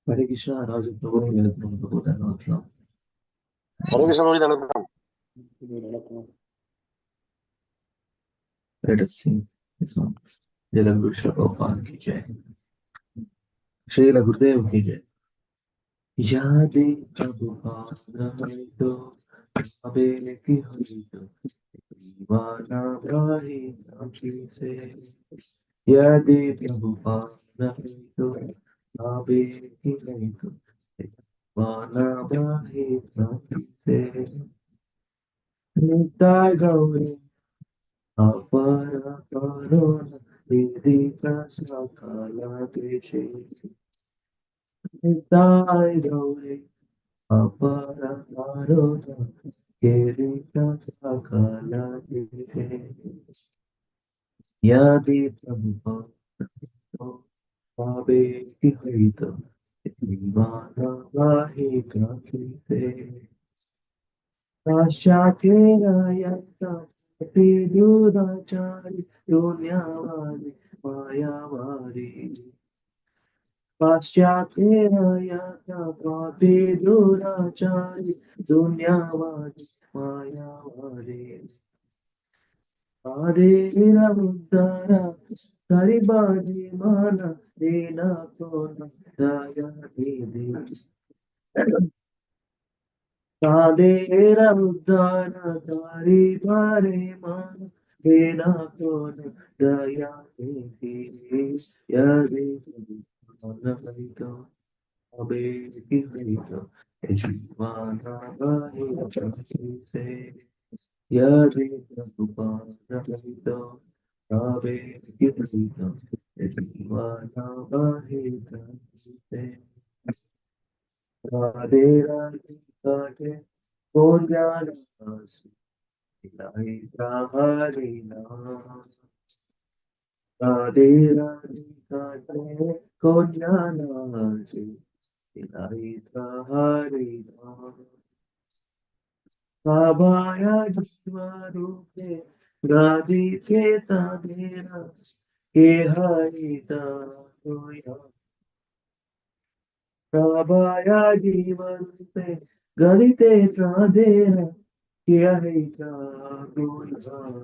हरे कृष्णा राजू प्रभु welcome प्रभु धन्यवाद। हरे कृष्ण मुरली धन्यवाद। Let us sing this one. जय गुरु श्री गोपाल की जय, श्री गुरुदेव की जय। यादे प्रभु पास तो अबे की हुई तो दीवाना भाई आँखी से। यादे प्रभु पास तो अबे की हुई तो दीवाना भाई आँखी से। नित्य गौरी अपरा करुणा विदिता सकला देशे। निताय गौरी अपरा करुणा विदिता सकला देशे। यदि प्रभुपाद पावे की हुई तो दीवाना वाहे काफी से। पाश्चात्येरायत्ता दुराचारी दुनियावादी मायावादी। पाश्चात्येरायत्ता दुराचारी दुनियावादी मायावादी। आदेरा उद्धारा करिबादी माना देना कोना दया दे। कादेरा उद्धारा तारी बारे मान देना कौन दया देती। यदि तो अबे की हुई तो यजमाना बाहे चमकी से। यदि प्रभुपाद तो अबे की हुई तो यजमाना बाहे चमकी से। Radhe Radhe Radhe Puryanasi Ilaita Harina Radhe Radhe Radhe Puryanasi Ilaita Harina Kabaya Jiswarupe Radhe Keta Dera Ke Harita Toya Kabaya Jivarupe Gadite Tradera किया है क्या गुनाह।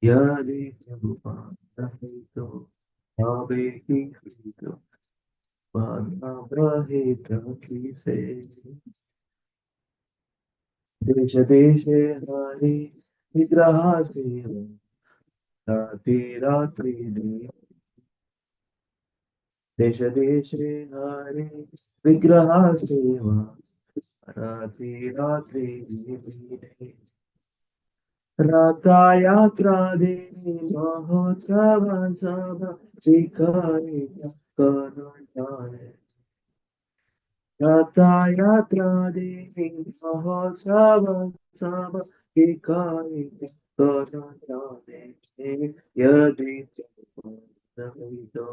यादे प्रभुपाद है तो आवे की हुई तो पाना रहे राखी से। देश देश हरे विग्रह से रात्रि रात्रि दे। देश देश हरे विग्रह सेवा रात्रि रात्रि दे। रथयात्रा देवी महोत्सव सब शिखरे करुणाए। रथयात्रा देवी महोत्सव सब शिखरे करुणाए। यदि तो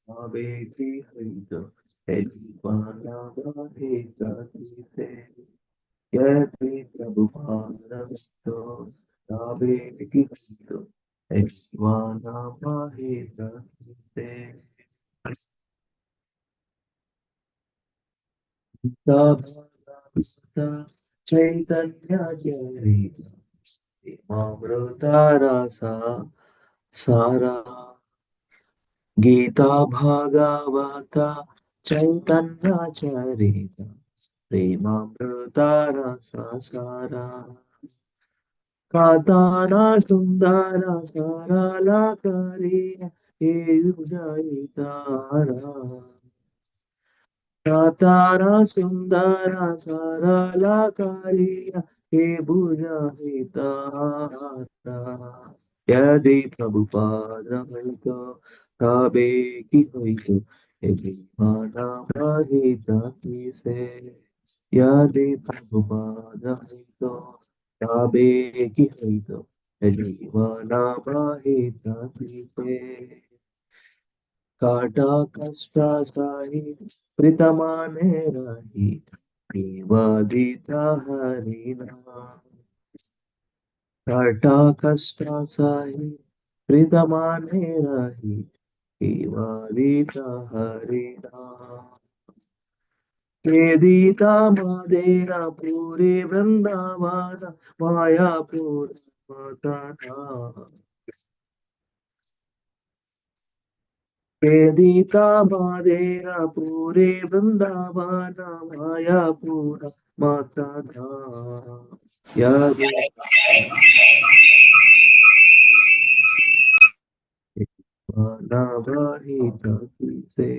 अबे की हुई तो दीवाना बहे जाती से। यदि प्रभुपाद तो ताबे की तो दीवाना बहे जाती से। भगवता चैतन्य चरिता अमृतारसा सारा। गीता भागवता चैतन्य चरिता प्रेमामृतारसा सारा। कातारा सुंदरा सरला करिया हे उदयितारा। कातारा सुंदरा सरला करिया हे बुझाहितारा। यदि प्रभुपाद तो काबे की हुई तो माना महिता की से। यदि प्रभुपाद तो काबे की हुई तो माना महिता की से। काटा कष्टा साही प्रीतमाने रही देवादिता हरिना। काटा कष्टा साही प्रीतमाने रही Ivarita Harina Vedita Madera Puri Vrindavana Mayapura Matata Vedita Madera Puri Vrindavana Mayapura Matata Yadu Navahita Kise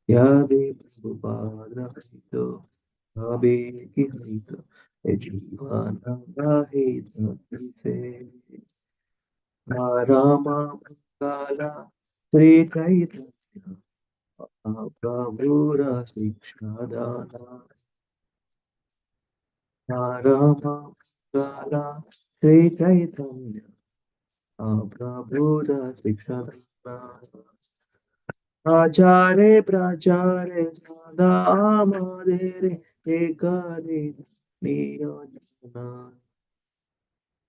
Yade Prabhupada Hito Abe Hito Ejivana Vahita Kise Rama Kala Sri Chaitanya Prabhura Sikshadana Rama Kala Sri Chaitanya Prabhura Sikshadana Acharya Pracharya Sada Amadere Ekade Niyojana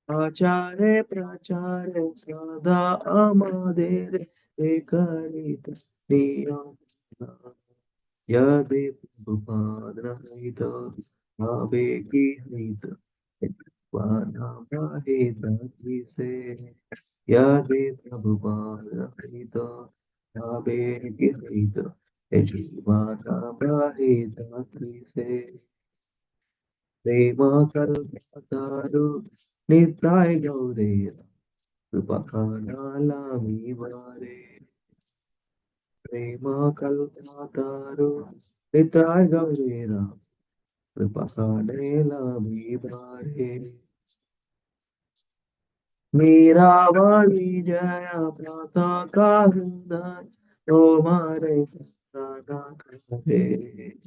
Acharya Pracharya Sada Amadere Ekade Niyojana Yade Prabhupada Hita Abeki Hita Vana Mahita Kise Yade Prabhupada Hita Abeki Hita Ejivana Mahita Kise Prema Kalpataru Nitai Gaurera Rupakanala Vivare Prema Kalpataru Nitai Gaurera Rupakanela Vivare Meeravari Jaya Prata Kahunda Omare Prata Kahare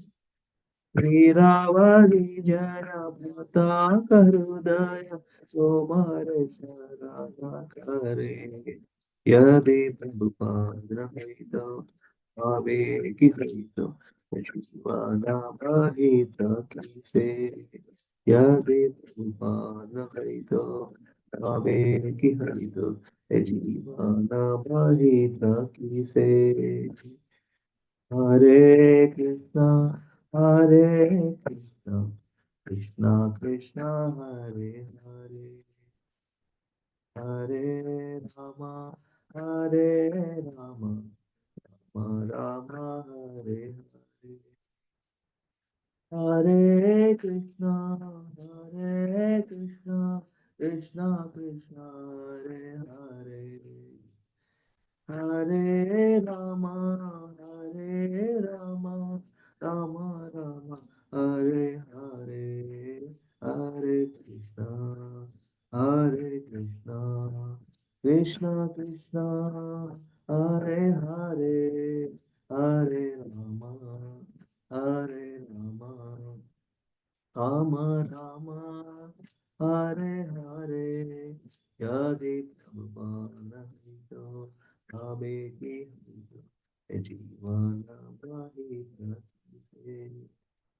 Meeravari Jaya Prata Kahudaya Omare Prata Kahare Yade Prabhupada Hita Ave Kihito Shivana Mahita Kise Yade Prabhupada Hita Ave Kihito Jivana Mahita Kise Hare Krishna Krishna Krishna Hare Hare Hare Rama Hare Rama Rama Rama Hare Hare Hare Krishna Krishna Krishna Hare Hare Hare Rama Hare Rama Rama Rama Hare Hare Hare Krishna Krishna Krishna Hare Hare Hare Rama Rama Rama Hare Hare Yade Prabhupada Hito Abe Hito Jivana Bahita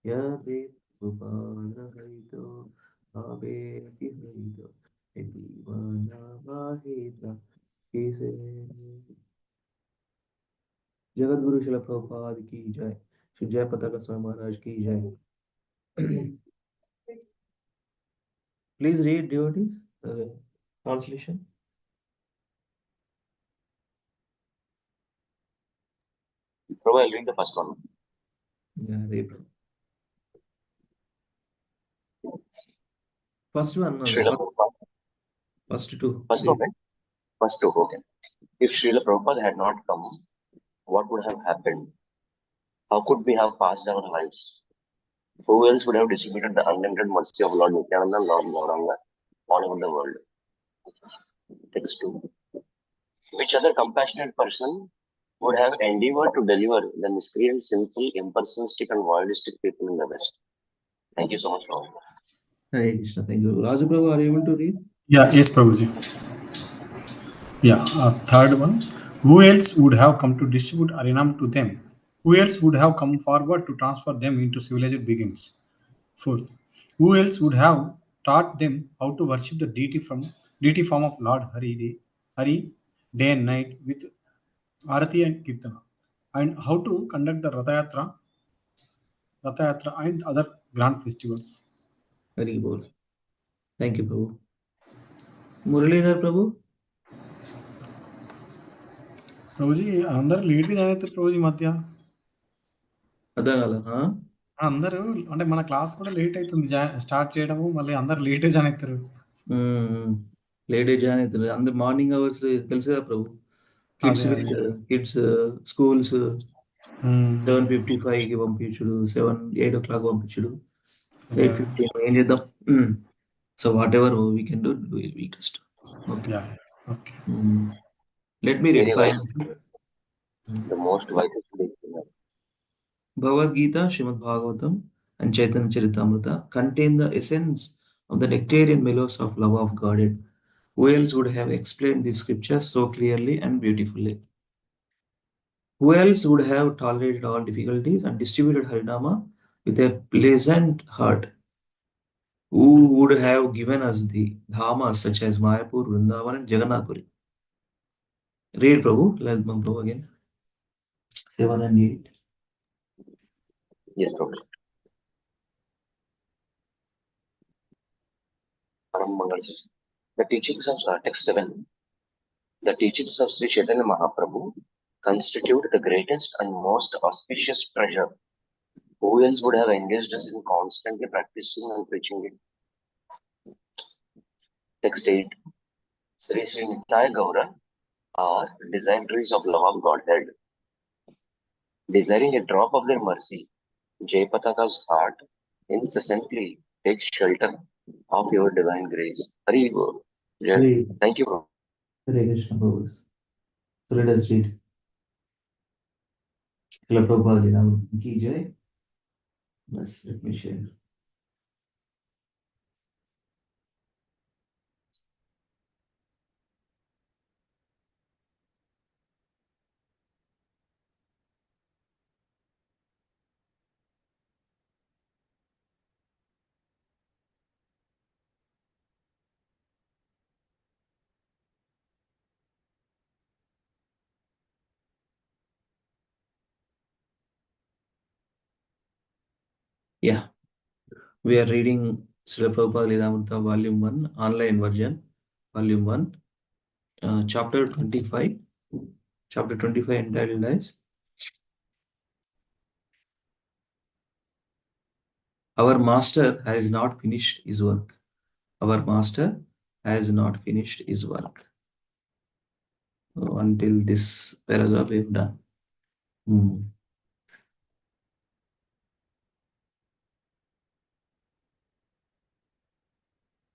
Yade Prabhupada Hito Abe Hito Jivana Bahita Kise Jagat Guru शिला प्रभुपाद की जय श्री जय पताका स्वामी महाराज की जय Please read devotees translation. Prabhu, I'll read the first one. Yeah, read. First one, no, Srila Prabhupada. first two. First one, right? First two, okay. If Srila Prabhupada had not come, what would have happened? How could we have passed our lives? Who else would have distributed the unlimited mercy of Lord Nityananda and Lord Gauranga all over the world? Text 2. Which other compassionate person would have endeavored to deliver the miscreant, sinful, impersonalistic, and voyeuristic people in the West? Thank you so much, Prabhu. Hare Krishna, thank you. Raju Prabhu, are you able to read? Yeah, yes, Prabhuji. Yeah, third one. Who else would have come to distribute Arinam to them? Who else would have come forward to transfer them into civilized beings? Fourth, who else would have taught them how to worship the deity form of Lord Hari day and night with Arati and Kirtana, and how to conduct the Ratha Yatra and other grand festivals. Very good. Thank you, Prabhu. Muralidhar Prabhu? Prabhuji అందరూ లేట్గా join అవుతారు ప్రభుజీ మధ్య. అర్థం కాల అందరూ అంటే మన class కూడా లేట్ అవుతుంది స్టార్ట్ చేయడము, మళ్ళీ అందరు లేటే జాయిన్ అవుతారు. లేట్ జాయిన్ అవుతుంది. అందరు మార్నింగ్ అవర్స్ తెలుసు కదా ప్రభు. కిడ్స్ స్కూల్స్ 7:55కి పంపించుడు, 8 o'clock పంపించుడు, 8:15 ఏం చేద్దాం. So what ever we can do we just okay. Let me read five. The most wisest listener. Bhagavad Gita, Srimad Bhagavatam, and Chaitanya Charitamrita contain the essence of the nectarian mellows of love of Godhead. Who else would have explained these scriptures so clearly and beautifully? Who else would have tolerated all difficulties and distributed Harinama with a pleasant heart? Who would have given us the dhamas such as Mayapur, Vrindavan, and Jagannath Puri? Read Prabhu, let's Prabhu again. 7 and 8. Yes, Prabhu. The teachings of text 7. The teachings of Sri Chaitanya Mahaprabhu constitute the greatest and most auspicious treasure. Who else would have engaged us in constantly practicing and preaching it? Text 8. Sri Sri Nithaya Gaura are designaries of love of Godhead. Desiring a drop of their mercy, Jayapataka's heart incessantly takes shelter of your divine grace. Hari Bol. Thank you, Prabhu. Hare Krishna Prabhu. So let us read. Srila Prabhupada Nam Ki Jai. Let me share. Yeah, we are reading Srila Prabhupada Lilamrita Volume 1, online version, Volume 1, Chapter 25. Chapter 25 entitled as Our Master has not finished his work. Our Master has not finished his work. So until this paragraph we have done.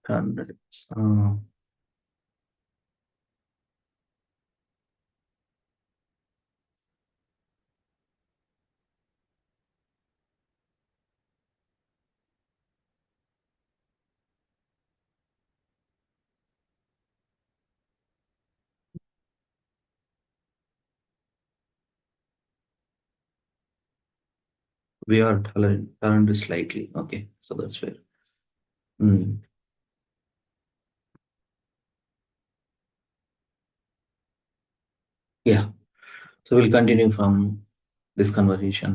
100. We are turned slightly. Okay, so that's fair. Yeah, so we'll continue from this conversation.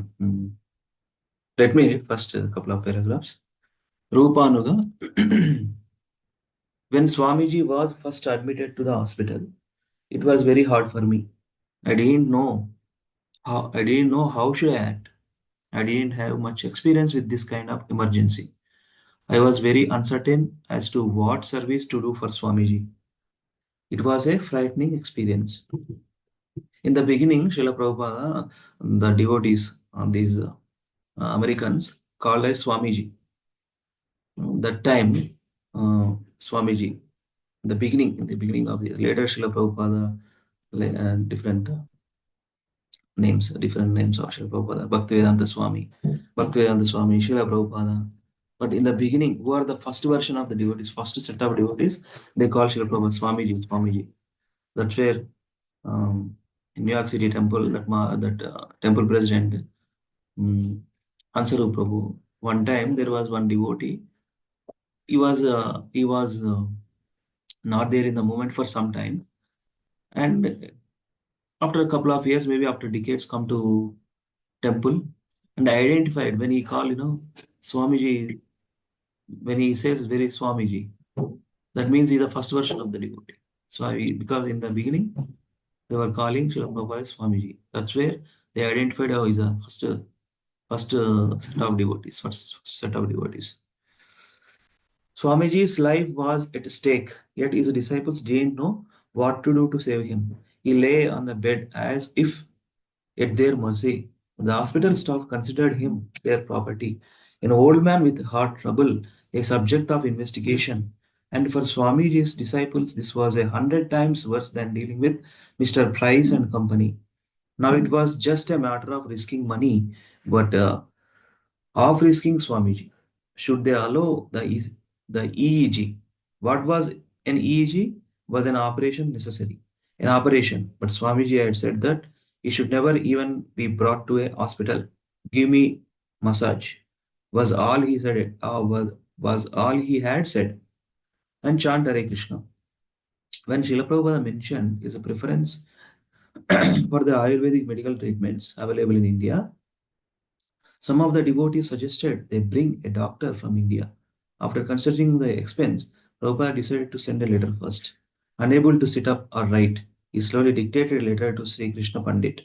Let me read first a couple of paragraphs. Rupanuga. When Swamiji was first admitted to the hospital, it was very hard for me. I didn't know how should I act. I didn't have much experience with this kind of emergency. I was very uncertain as to what service to do for Swamiji. It was a frightening experience. In the beginning, Srila Prabhupada, the devotees, these Americans, called as Swamiji. That time, Swamiji, in the beginning of the later Srila Prabhupada, different names of Srila Prabhupada, Bhaktivedanta Swami, Srila Prabhupada. But in the beginning, who are the first version of the devotees, first set of devotees, they call Srila Prabhupada Swamiji. That's where in New York City temple, that temple president, Ansaru Prabhu, one time there was one devotee. He was not there in the moment for some time, and After a couple of years, maybe after decades, come to temple and identified when he called, Swamiji, when he says very Swamiji, that means he's the first version of the devotee. Because in the beginning, they were calling Srila Prabhupada as Swamiji. That's where they identified how he's the first set of devotees, first set of devotees. Swamiji's life was at stake, yet his disciples didn't know what to do to save him. He lay on the bed as if at their mercy. The hospital staff considered him their property, an old man with heart trouble, a subject of investigation. And for Swamiji's disciples, this was 100 times worse than dealing with Mr. Price and company. Now it was just a matter of risking money, but of risking Swamiji. Should they allow the EEG? What was an EEG? Was an operation necessary. An operation. But Swamiji had said that he should never even be brought to a hospital. Give me massage. Was all he said. Was all he had said. And chant Hare Krishna. When Srila Prabhupada mentioned his preference for the Ayurvedic medical treatments available in India, some of the devotees suggested they bring a doctor from India. After considering the expense, Prabhupada decided to send a letter first. Unable to sit up or write, he slowly dictated a letter to Sri Krishna Pandit,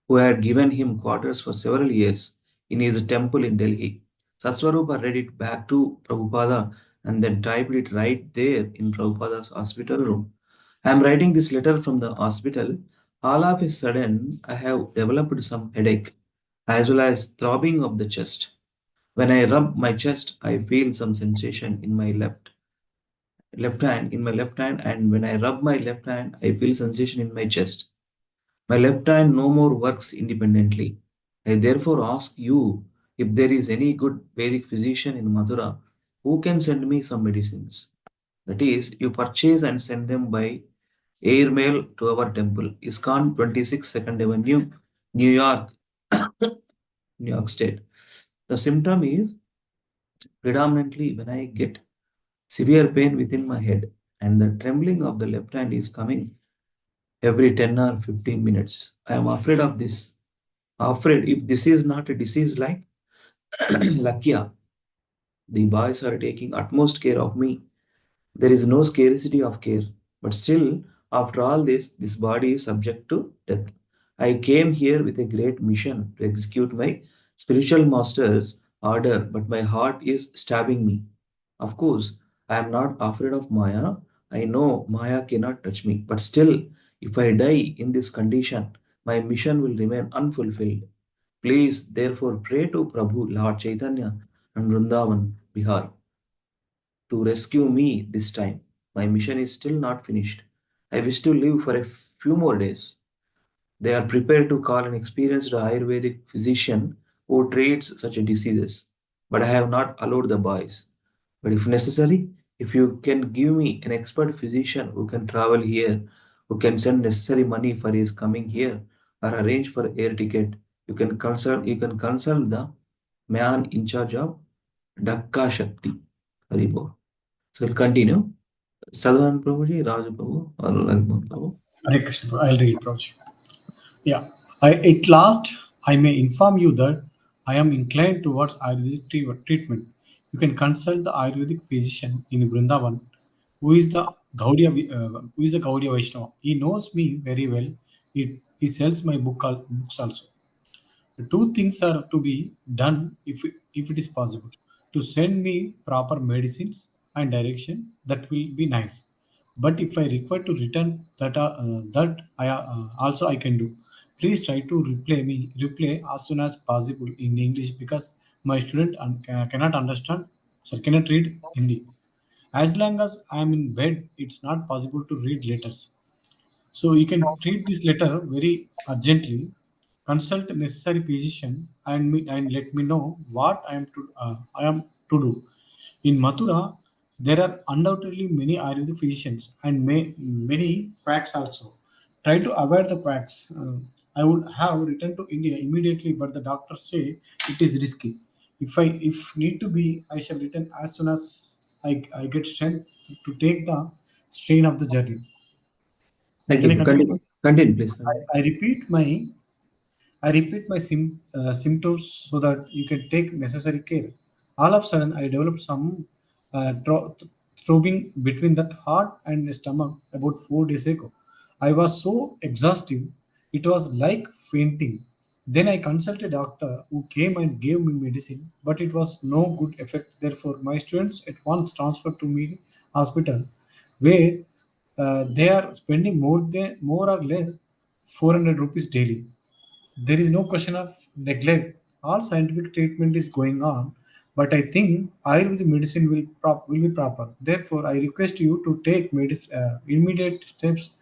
who had given him quarters for several years in his temple in Delhi. Satsvarupa read it back to Prabhupada and then typed it right there in Prabhupada's hospital room. I am writing this letter from the hospital. All of a sudden, I have developed some headache as well as throbbing of the chest. When I rub my chest, I feel some sensation in my left hand, and when I rub my left hand, I feel sensation in my chest. My left hand no more works independently. I therefore ask you if there is any good Vedic physician in Mathura who can send me some medicines. That is, you purchase and send them by airmail to our temple, ISKCON 26 Second Avenue, New York, New York State. The symptom is predominantly when I get severe pain within my head, and the trembling of the left hand is coming every 10 or 15 minutes. I am afraid of this. Afraid if this is not a disease like Lakya, the boys are taking utmost care of me. There is no scarcity of care. But still, after all this, this body is subject to death. I came here with a great mission to execute my spiritual master's order, but my heart is stabbing me. Of course, I am not afraid of Maya. I know Maya cannot touch me. But still, if I die in this condition, my mission will remain unfulfilled. Please, therefore, pray to Prabhu, Lord Chaitanya, and Vrindavan, Bihar, to rescue me this time. My mission is still not finished. I wish to live for a few more days. They are prepared to call an experienced Ayurvedic physician who treats such diseases. But I have not allowed the boys. But if necessary, if you can give me an expert physician who can travel here, who can send necessary money for his coming here, or arrange for air ticket, you can consult the man in charge of Dakka Shakti. Haribo. So we'll continue. Sadhan Prabhuji, Raj Prabhu, or Lagman Prabhu. Hare Krishna, Prabhu. I'll read, Prabhuji. Yeah. At last, I may inform you that I am inclined towards Ayurvedic treatment. You can consult the Ayurvedic physician in Vrindavan, who is the Gaudiya Vaishnava. He knows me very well. He sells my books also. The two things are to be done if it is possible. To send me proper medicines and direction, that will be nice. But if I require to return that I also I can do. Please try to reply as soon as possible in English because my student cannot understand, sir, cannot read Hindi. As long as I am in bed, it's not possible to read letters. So you can treat this letter very urgently. Consult necessary physician and let me know what I am to do. In Mathura, there are undoubtedly many Ayurvedic physicians and many quacks also. Try to avoid the quacks. I would have returned to India immediately, but the doctors say it is risky. If need to be, I shall return as soon as I get strength to take the strain of the journey. Thank Can I you. continue? Continue. Continue, please. I repeat my symptoms so that you can take necessary care. All of a sudden, I developed some throbbing between that heart and stomach about 4 days ago. I was so exhausted, it was like fainting. Then I consulted a doctor who came and gave me medicine, but it was no good effect. Therefore, my students at once transferred to me hospital, where they are spending more or less 400 rupees daily. There is no question of neglect. All scientific treatment is going on, but I think Ayurvedic medicine will be proper. Therefore, I request you to take immediate steps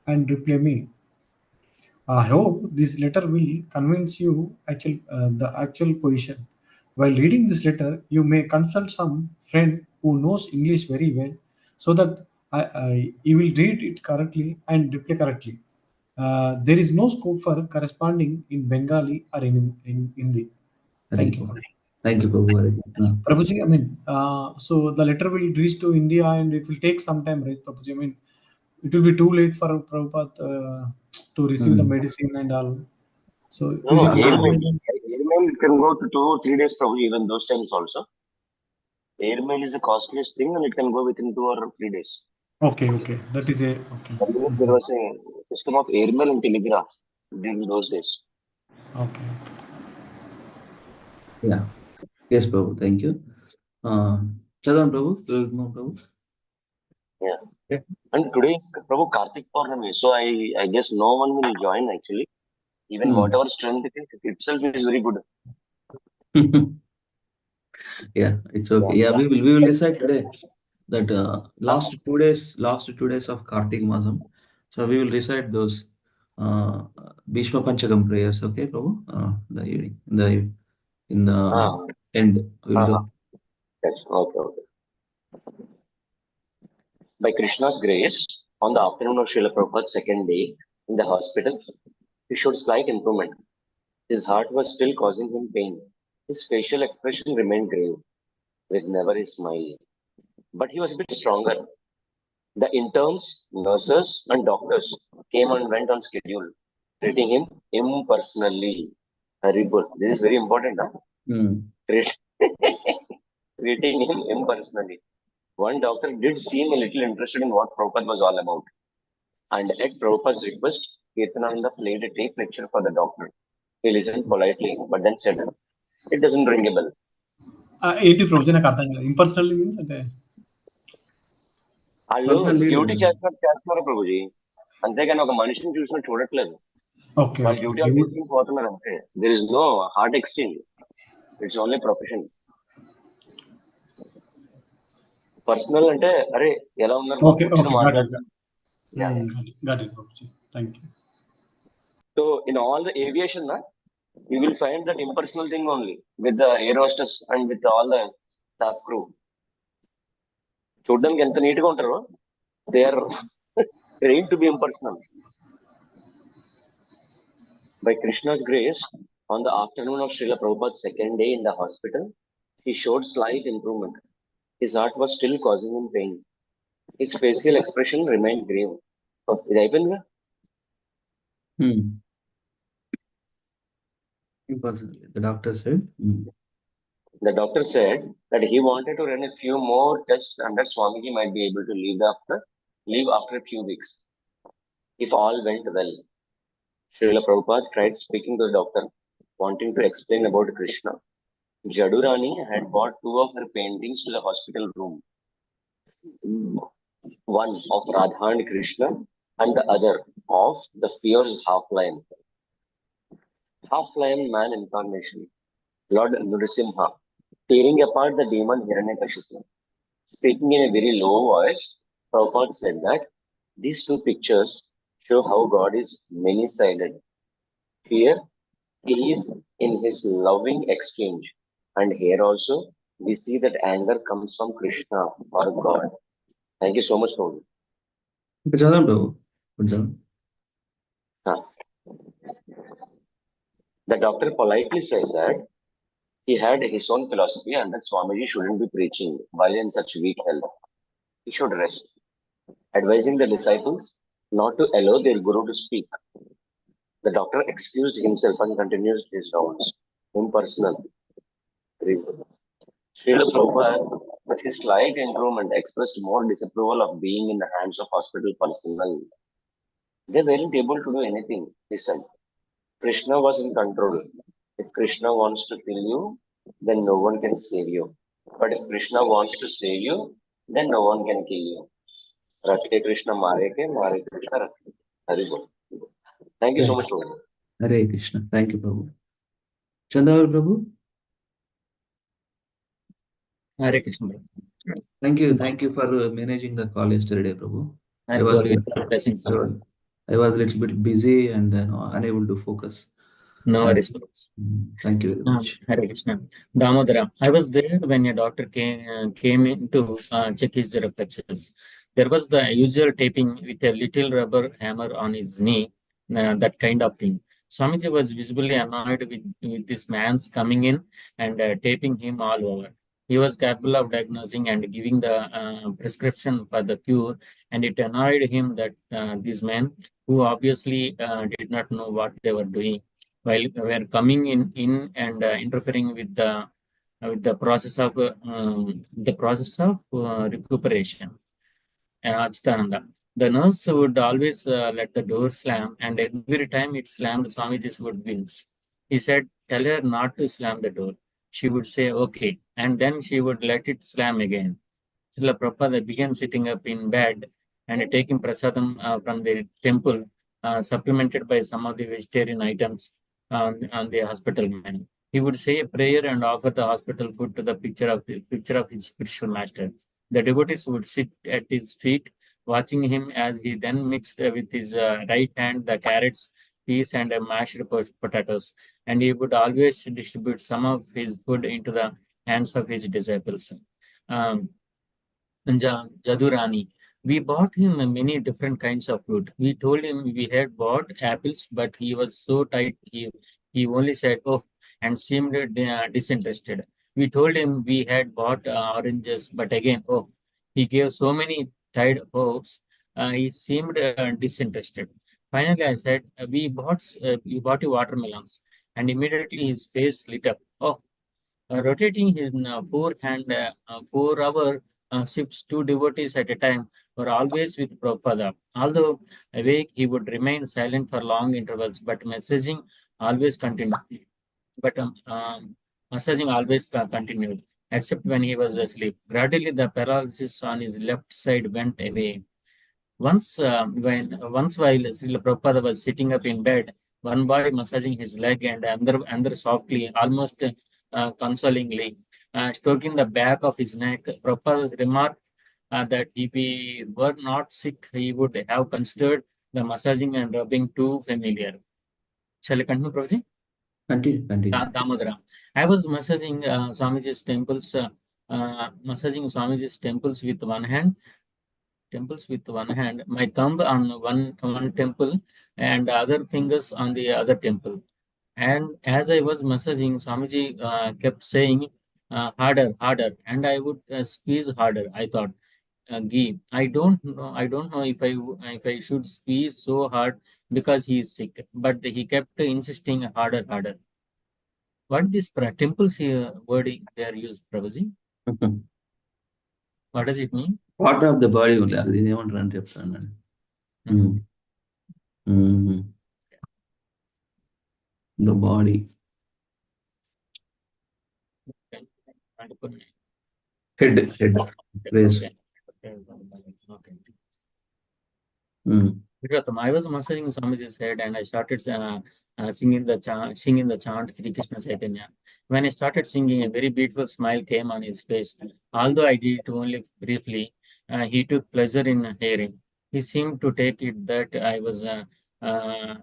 and reply me. I hope this letter will convince you the actual position. While reading this letter, you may consult some friend who knows English very well, so that you will read it correctly and reply correctly. There is no scope for corresponding in Bengali or in Hindi. Very Thank you. good. Thank you, Prabhu. Very good. Prabhuji, I mean, so the letter will reach to India and it will take some time, right, Prabhuji? I mean, it will be too late for Prabhupada to receive the medicine and all. So No, is no, it okay? airmail it can go to 2 or 3 days probably, even those times also. Airmail is the costliest thing and it can go within 2 or 3 days. Okay. That is a okay. There was a system of airmail and telegraph during those days. Okay. Yeah. Yes, Prabhu. Thank you. Chadan, Prabhu. Prabhu. Yeah. Yeah. And today is Prabhu Kartik Purnami, so I guess no one will join actually. Even whatever strength it is, it itself is very good. Yeah, it's okay. Yeah, we will decide today that last 2 days of Kartik Masam. So we will recite those Bhishma Panchagam prayers. Okay, Prabhu. The evening, in the Ah, end, we will ah, do. yes. Okay. By Krishna's grace, on the afternoon of Srila Prabhupada's second day in the hospital, he showed slight improvement. His heart was still causing him pain. His facial expression remained grave, with never a smile. But he was a bit stronger. The interns, nurses, and doctors came and went on schedule, treating him impersonally. Horrible. This is very important. Huh? Treat- Treating him impersonally. One doctor did seem a little interested in what Prabhupada was all about. And at Prabhupada's request, Kirtananda played a tape lecture for the doctor. He listened politely, but then said, "It doesn't ring a bell." ఏంటి provision నాకు అర్థం కాలేదు ఇంపర్సనల్లీ means అంటే వాళ్ళు duty చేస్తున్నారు ప్రభుజీ, అంతేగాని ఒక మనిషిని చూసినా చూడట్లేదు. ఓకే వాళ్ళ డ్యూటీ వాళ్ళు చేసుకుని పోతున్నారు అంతే. There is no heart exchange, it's only profession. Personal అంటే అరే ఎలా ఉన్నారు కూర్చొని మాట్లాడుతున్నారు. So in all the aviation, you will find that impersonal thing only with the air hostess and with all the staff crew. చూడడానికి ఎంత neat గా ఉంటారో, they are trained to be impersonal. By Krishna's grace, on the afternoon of Srila Prabhupada's second day in the hospital, he showed slight improvement. His heart was still causing him pain. His facial expression remained grave. ఇది అయిపోయిందిగా. Impersonally, the doctor said. The doctor said that he wanted to run a few more tests and that Swamiji might be able to leave after a few weeks. If all went well, Srila Prabhupada tried speaking to the doctor, wanting to explain about Krishna. Jadurani had brought 2 of her paintings to the hospital room. One of Radha and Krishna and the other of the fierce half-lion man incarnation, Lord Nrsimha, tearing apart the demon Hiranyakashipu. Speaking in a very low voice, Prabhupada said that these 2 pictures show how God is many-sided. Here, he is in his loving exchange, and here also we see that anger comes from Krishna or God. Thank you so much, Prabhu. Good job. The doctor politely said that he had his own philosophy and that Swamiji shouldn't be preaching while in such weak health. He should rest, advising the disciples not to allow their guru to speak. The doctor excused himself and continued his rounds. Impersonal. Srila Prabhupada, with his slight improvement, expressed more disapproval of being in the hands of hospital personnel. They weren't able to do anything, he said. Krishna was in control. If Krishna wants to kill you, then no one can save you. But if Krishna wants to save you, then no one can kill you. Rakhe Krishna Mare Krishna Rakhe. Hari Bol. Thank you so much, Prabhu. Hare Krishna. Thank you, Prabhu. Chandawar Prabhu, Hare Krishna, bro. thank you. Thank you for managing the call yesterday, Prabhu. And God with the blessings. I was a little bit busy and unable to focus. No worries, bro. Thank you very much. Hare Krishna. Damodara, I was there when a doctor came in to check his reflexes. There was the usual taping with a little rubber hammer on his knee, that kind of thing. Swamiji was visibly annoyed with this man's coming in and taping him all over. He was capable of diagnosing and giving the prescription for the cure, and it annoyed him that these men, who obviously did not know what they were doing, while were coming in and interfering with the process of recuperation. Chidananda. The nurse would always let the door slam, and every time it slammed, Swamiji's would wince. He said, "Tell her not to slam the door." She would say, "Okay," and then she would let it slam again. Srila Prabhupada began sitting up in bed and taking prasadam from the temple, supplemented by some of the vegetarian items on the hospital menu. He would say a prayer and offer the hospital food to the picture of his spiritual master. The devotees would sit at his feet, watching him as he then mixed with his right hand the carrots, peas, and mashed potatoes. And he would always distribute some of his food into the hands of his disciples. Jadurani. We bought him many different kinds of fruit. We told him we had bought apples, but he was so tight, he only said, "Oh," and seemed disinterested. We told him we had bought oranges, but again, "Oh." He gave so many tired hopes, he seemed disinterested. Finally, I said, we bought you watermelons," and immediately his face lit up. "Oh." Rotating his four-hour shifts, two devotees at a time, were always with Prabhupada. Although awake, he would remain silent for long intervals, but messaging always continued. Continued, except when he was asleep. Gradually, the paralysis on his left side went away. Once while Srila Prabhupada was sitting up in bed, one boy massaging his leg and another softly, almost consolingly, stroking the back of his neck. Prabhupada remarked that if he were not sick, he would have considered the massaging and rubbing too familiar. Shall I continue, Prabhuji? Continue. Damodara. I was massaging Swamiji's temples with one hand. My thumb on one temple and other fingers on the other temple. And as I was massaging, Swamiji kept saying, "Harder, harder," and I would squeeze harder. I thought, "Gee, I don't know if I should squeeze so hard because he is sick." But he kept insisting, "Harder, harder." What is this temples wording they are used, Prabhuji? What does it mean? Part of the body only. They won't run the body. Head. Raise. Okay. I was massaging Swamiji's head and I started singing the chant Sri Krishna Chaitanya. When I started singing, a very beautiful smile came on his face. Although I did it only briefly, he took pleasure in hearing. He seemed to take it that I was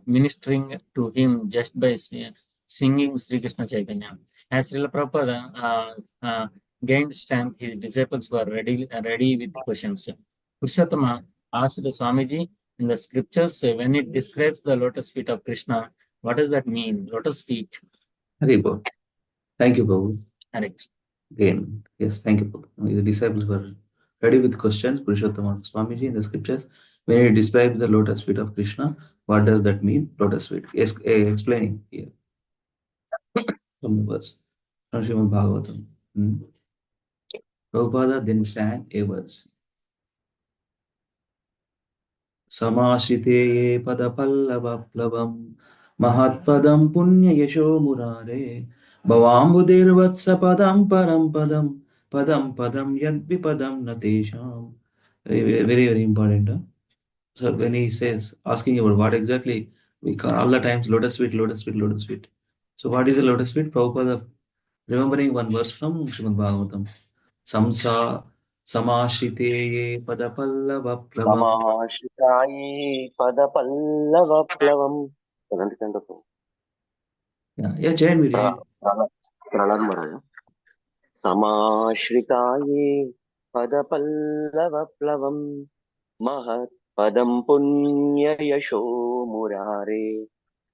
ministering to him just by singing Sri Krishna Chaitanya. As Srila Prabhupada gained strength, his disciples were ready with questions. Purushottam asked Swamiji, in the scriptures, when it describes the lotus feet of Krishna, what does that mean? Lotus feet. Haribol. Thank you, Prabhu. Correct. Again, yes, thank you, Prabhu. The disciples were ready with questions. Purushottam Swamiji in the scriptures. When he describes the lotus feet of Krishna, what does that mean? Lotus feet. Explaining here from the verse from Srimad Bhagavatam. Prabhupada then sang a verse. Samashite ye padapallavaplavam mahatpadam punya yasho murare bhavambudirvatsa padam param padam padam padam yadvipadam natesham. Very important. So when he says, asking about what exactly, we call all the times lotus feet, lotus feet, lotus feet. So what is a lotus feet? Prabhupada remembering one verse from Srimad Bhagavatam. Samsa Samashite ye padapallavaplavam. Samashitaye padapallavaplavam. Kind of Yeah, Jain Viri. Pranad Maraya. Samashitaye padapallavaplavam. Mahat padam punya yasho murare.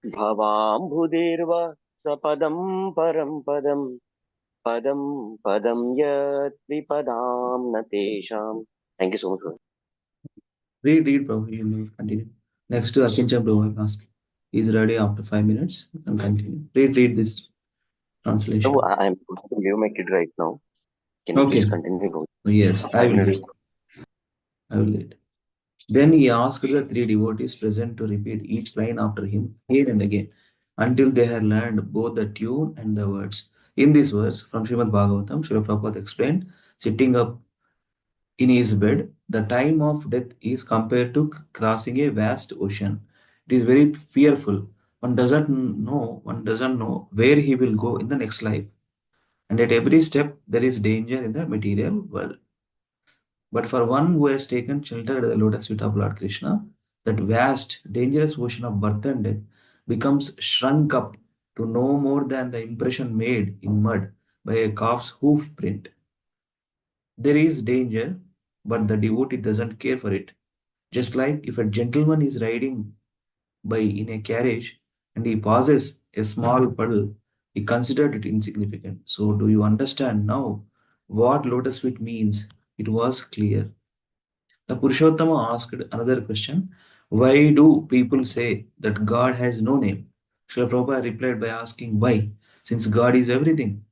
Bhavambhudirva sapadam param padam. Padam padam yat vipadam natesham. Thank you so much. Read, bro. You may continue. Next to Akincha, bro, I ask. He's ready after 5 minutes and continue. Read this translation. No, I'm going to leave my kid right now. Can you please continue? Yes, I will 5 minutes. read. I will read. Then he asked the three devotees present to repeat each line after him again and again until they had learned both the tune and the words. In this verse from Srimad Bhagavatam, Srila Prabhupada explained, sitting up in his bed, the time of death is compared to crossing a vast ocean. It is very fearful. One doesn't know where he will go in the next life. And at every step, there is danger in the material world. But for one who has taken shelter at the lotus feet of Lord Krishna, that vast, dangerous ocean of birth and death becomes shrunk up to no more than the impression made in mud by a calf's hoof print. There is danger, but the devotee doesn't care for it. Just like if a gentleman is riding by in a carriage and he passes a small puddle, he considered it insignificant. So, do you understand now what lotus feet means? It was clear. The Purushottama asked another question. Why do people say that God has no name? Srila Prabhupada replied by asking why, since God is everything.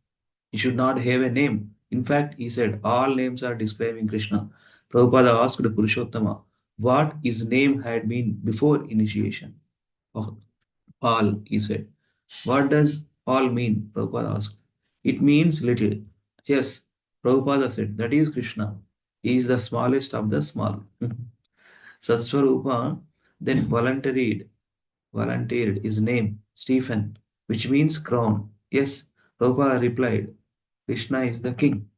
He should not have a name. In fact, he said all names are describing Krishna. Prabhupada asked Purushottama what his name had been before initiation. Oh, all, he said. What does all mean? Prabhupada asked. It means little. Yes, Prabhupada said, that is Krishna. He is the smallest of the small. Satsvarupa then volunteered his name, Stephen, which means crown. Yes, Prabhupada replied, Krishna is the king.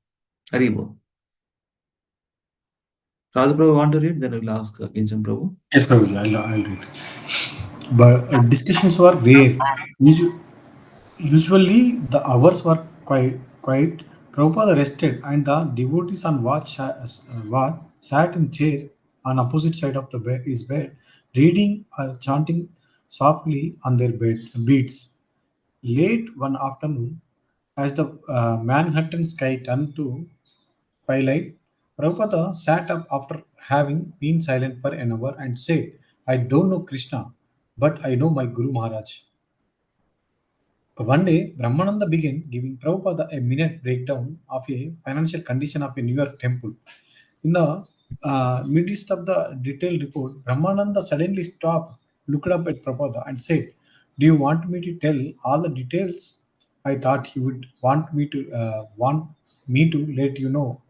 Haribo. Raj Prabhu want to read? Then we'll ask Kinchan Prabhu. Yes, Prabhuji, I'll read. But discussions were rare. Usually, the hours were quiet. Prabhupada rested, and the devotees on watch sat in chairs on opposite side of his bed, reading or chanting softly on their beats. Late one afternoon, as the Manhattan sky turned to twilight, Prabhupada sat up after having been silent for an hour and said, I don't know Krishna, but I know my Guru Maharaj. One day, Brahmananda began giving Prabhupada a minute breakdown of a financial condition of a New York temple. In the midst of the detailed report, Brahmananda suddenly stopped, looked up at Prabhupada, and said, do you want me to tell all the details? I thought he would want me to let you know.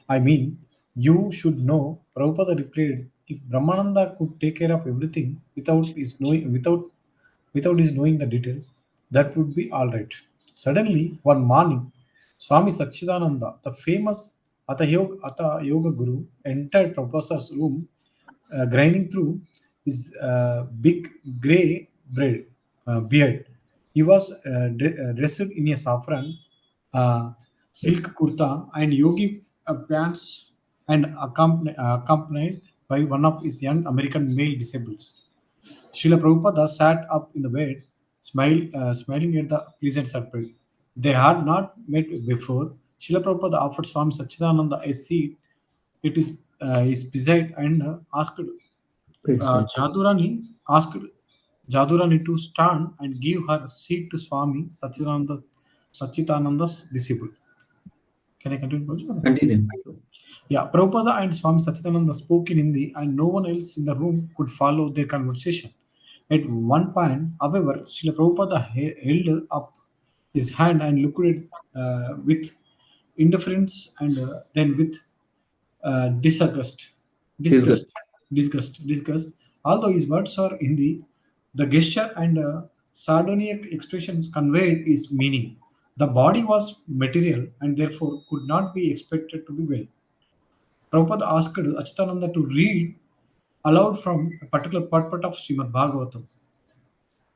I mean, you should know. Prabhupada replied, if Brahmananda could take care of everything without his knowing the detail, that would be all right. Suddenly, one morning, Swami Satchidananda, the famous Atha Yoga Guru, entered Prabhupada's room, grinding through his big grey beard. He was dressed in a saffron uh, silk kurta and yogi pants and accompanied by one of his young American male disciples. Srila Prabhupada sat up in the bed, smiling at the pleasant surprise. They had not met before. Srila Prabhupada offered Swami Satchidananda a seat. It is beside and asked Jadurani asked Jadurani to stand and give her seat to Swami Sachidananda's disciple. Can I continue, Prabhupada? Continue. Yeah, Prabhupada and Swami Sachidananda spoke in Hindi, and no one else in the room could follow their conversation. At one point, however, Srila Prabhupada held up his hand and looked at with indifference and then with disgust. Disgust. Disgust. Although his words are Hindi, the gesture and sardonic expressions conveyed his meaning. The body was material and therefore could not be expected to be well. Prabhupada asked Achitananda to read aloud from a particular part of Srimad Bhagavatam.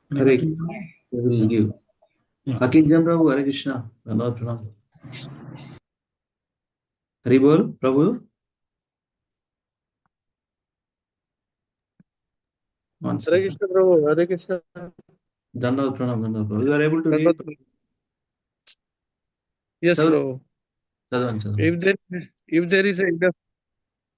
Can I Hare continue? we will give. Yeah. Hakinjan Prabhu, Hare Krishna. Another pranam. Hare Bol, Prabhu. One Hare second. Krishna, Prabhu. Hare Krishna. Dandavat pranam, Dandavat Prabhu. You are able to read? Dandavat. Yes, Prabhu. If there is enough,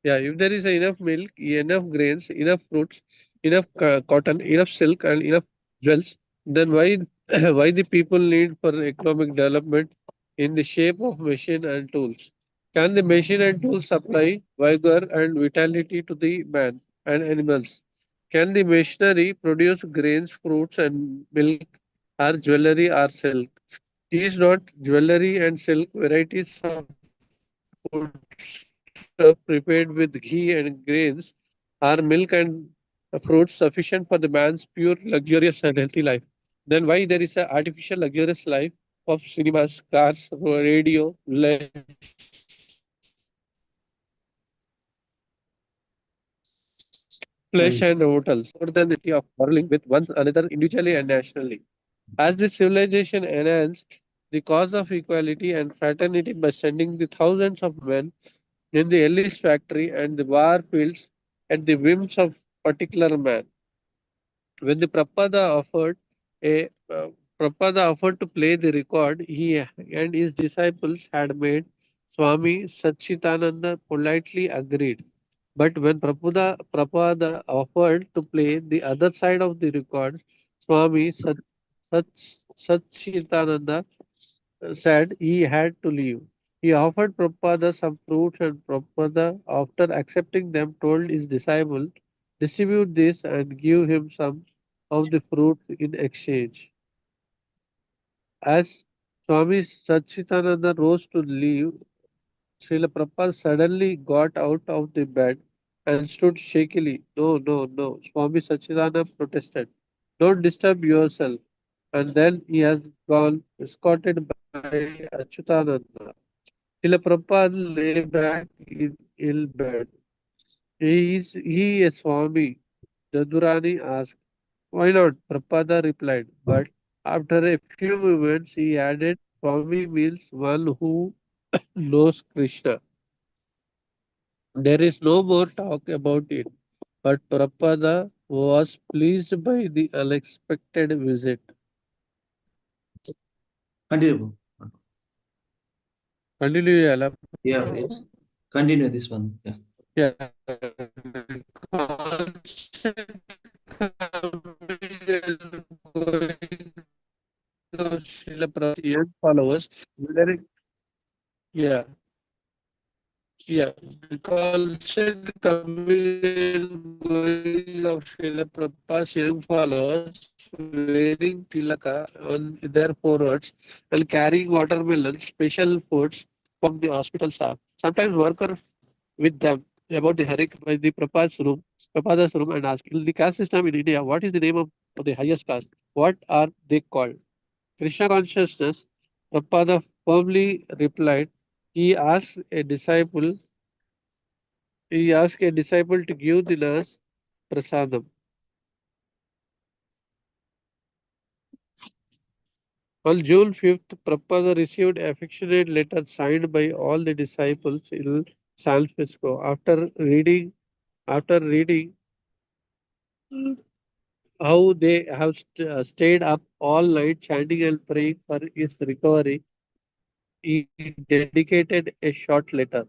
if there is enough milk, enough grains, enough fruits, enough cotton, enough silk, and enough jewels, then why why the people need for economic development in the shape of machine and tools? Can the machine and tools supply vigor and vitality to the man and animals? Can the machinery produce grains, fruits, and milk, or jewelry or silk? Is not jewelry and silk varieties of food stuff prepared with ghee and grains, are milk and fruits sufficient for the man's pure, luxurious and healthy life? Then why there is an artificial luxurious life of cinemas, cars, radio, flesh and hotels, more than the of quarreling with one another individually and nationally? As this civilization enhanced the cause of equality and fraternity by sending the thousands of men in the Ellis factory and the war fields at the whims of particular man. When the Prabhupada offered to play the record, he and his disciples had made, Swami Satchitananda politely agreed. But when Prabhupada offered to play the other side of the record, Swami Satchitananda said he had to leave. He offered Prabhupada some fruits, and Prabhupada, after accepting them, told his disciple, distribute this and give him some of the fruits in exchange. As Swami Satchitananda rose to leave, Srila Prabhupada suddenly got out of the bed and stood shakily. No, no, no. Swami Satchitananda protested. Don't disturb yourself. And then he has gone, escorted by Achyutananda. Srila Prabhupada lay back in ill bed. He is Swami? Jadurani asked. Why not? Prabhupada replied. But after a few moments, he added, Swami means one who knows Krishna. There is no more talk about it. But Prabhupada was pleased by the unexpected visit. Continue. Continue. Yeah, yes. Continue this one. Yeah. Yeah. Followers. Yeah. Yeah. The constant coming and going of Srila Prabhupada's young followers wearing tilaka on their foreheads and carrying watermelons, special foods from the hospital staff. Sometimes workers with them about the Harik by the Prabhupada's room and ask, in the caste system in India, what is the name of the highest caste? What are they called? Krishna consciousness, Prabhupada firmly replied, he asked a disciple to give the nurse prasadam. On June 5th, Prabhupada received affectionate letter signed by all the disciples in San Francisco. After reading how they have stayed up all night chanting and praying for his recovery, he dedicated a short letter.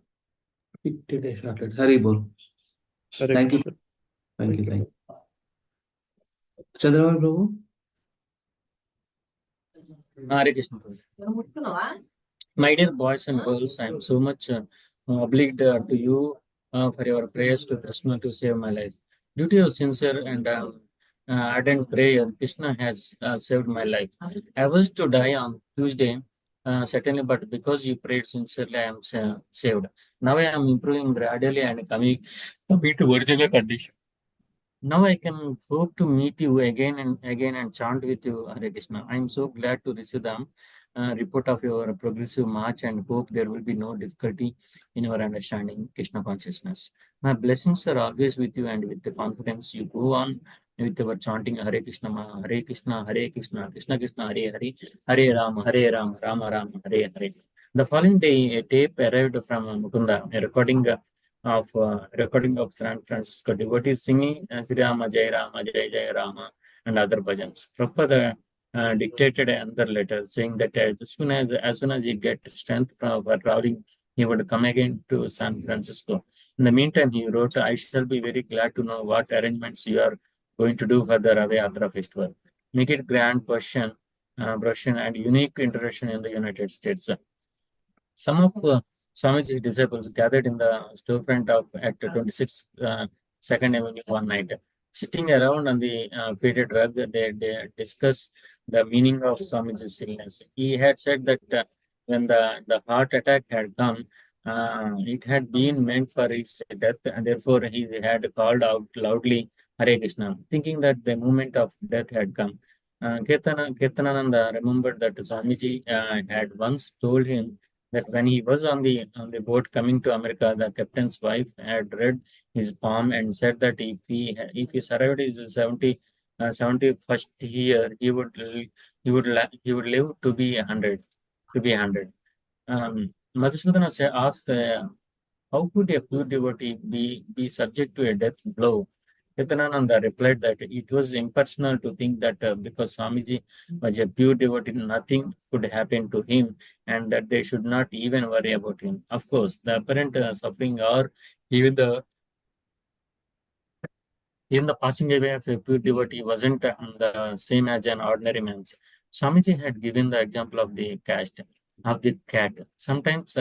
It did a short letter. Hare Bol. Hare Thank you. Krishna. Thank you, thank you. Chandrababu Prabhu? Hare Krishna. My dear boys and girls, I am so much obliged to you for your prayers to Krishna to save my life. Due to your sincere and ardent prayer, Krishna has saved my life. I was to die on Tuesday, certainly, but because you prayed sincerely, I am saved. Now I am improving gradually and coming to original condition. Now I can hope to meet you again and again and chant with you, Hare Krishna. I am so glad to receive the report of your progressive march and hope there will be no difficulty in your understanding Krishna consciousness. My blessings are always with you, and with the confidence you go on with your chanting Hare Krishna, Hare Krishna, Hare Krishna, Krishna Krishna, Hare Hare, Hare Rama, Rama Rama, Hare Hare. The following day, a tape arrived from Mukunda, a recording of San Francisco devotees singing Sri Rama, Jai Rama, and other bhajans. Prabhupada dictated another letter saying that as soon as he get strength for traveling, he would come again to San Francisco. In the meantime, he wrote, I shall be very glad to know what arrangements you are going to do for the Ravi Yatra festival. Make it grand version and unique introduction in the United States. Some of Swamiji's disciples gathered in the storefront of at 26 Second Avenue one night. Sitting around on the faded rug, they discussed the meaning of Swamiji's illness. He had said that when the heart attack had come, it had been meant for his death, and therefore he had called out loudly Hare Krishna, thinking that the moment of death had come. Kirtanananda remembered that Swamiji had once told him that when he was on the boat coming to America, the captain's wife had read his palm and said that if he survived his 71st year, he would live to be 100. Madhusudana asked, how could a pure devotee be subject to a death blow? Ketanananda replied that it was impersonal to think that because Swamiji was a pure devotee, nothing could happen to him, and that they should not even worry about him. Of course, the apparent suffering or even the even the passing away of a pure devotee wasn't the same as an ordinary man's. Swamiji had given the example of the cat. Sometimes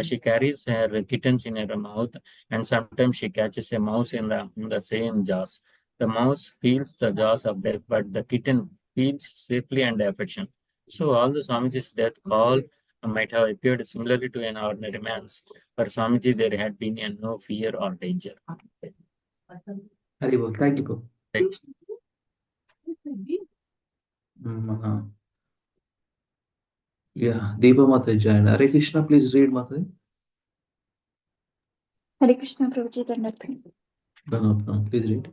she carries her kittens in her mouth, and sometimes she catches a mouse in the same jaws. The mouse feels the jaws of death, but the kitten feels safely and affection. So, although Swamiji's death call might have appeared similarly to an ordinary man's, for Swamiji there had been no fear or danger. Haribol, thank you, Prabhu. Thanks. Yeah, Deepa Mata joined. Hare Krishna, please read Mata. Hare Krishna, Prabhuji, Dandavat. No, please read.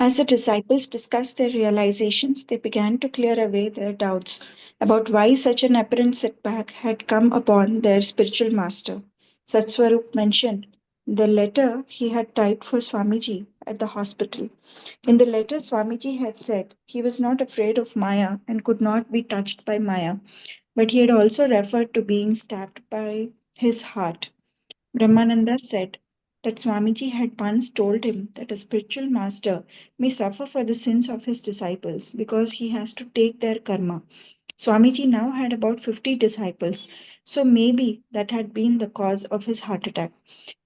As the disciples discussed their realizations, they began to clear away their doubts about why such an apparent setback had come upon their spiritual master. Satswarup mentioned the letter he had typed for Swamiji at the hospital. In the letter, Swamiji had said he was not afraid of Maya and could not be touched by Maya, but he had also referred to being stabbed by his heart. Brahmananda said that Swamiji had once told him that a spiritual master may suffer for the sins of his disciples because he has to take their karma. Swamiji now had about 50 disciples, so maybe that had been the cause of his heart attack.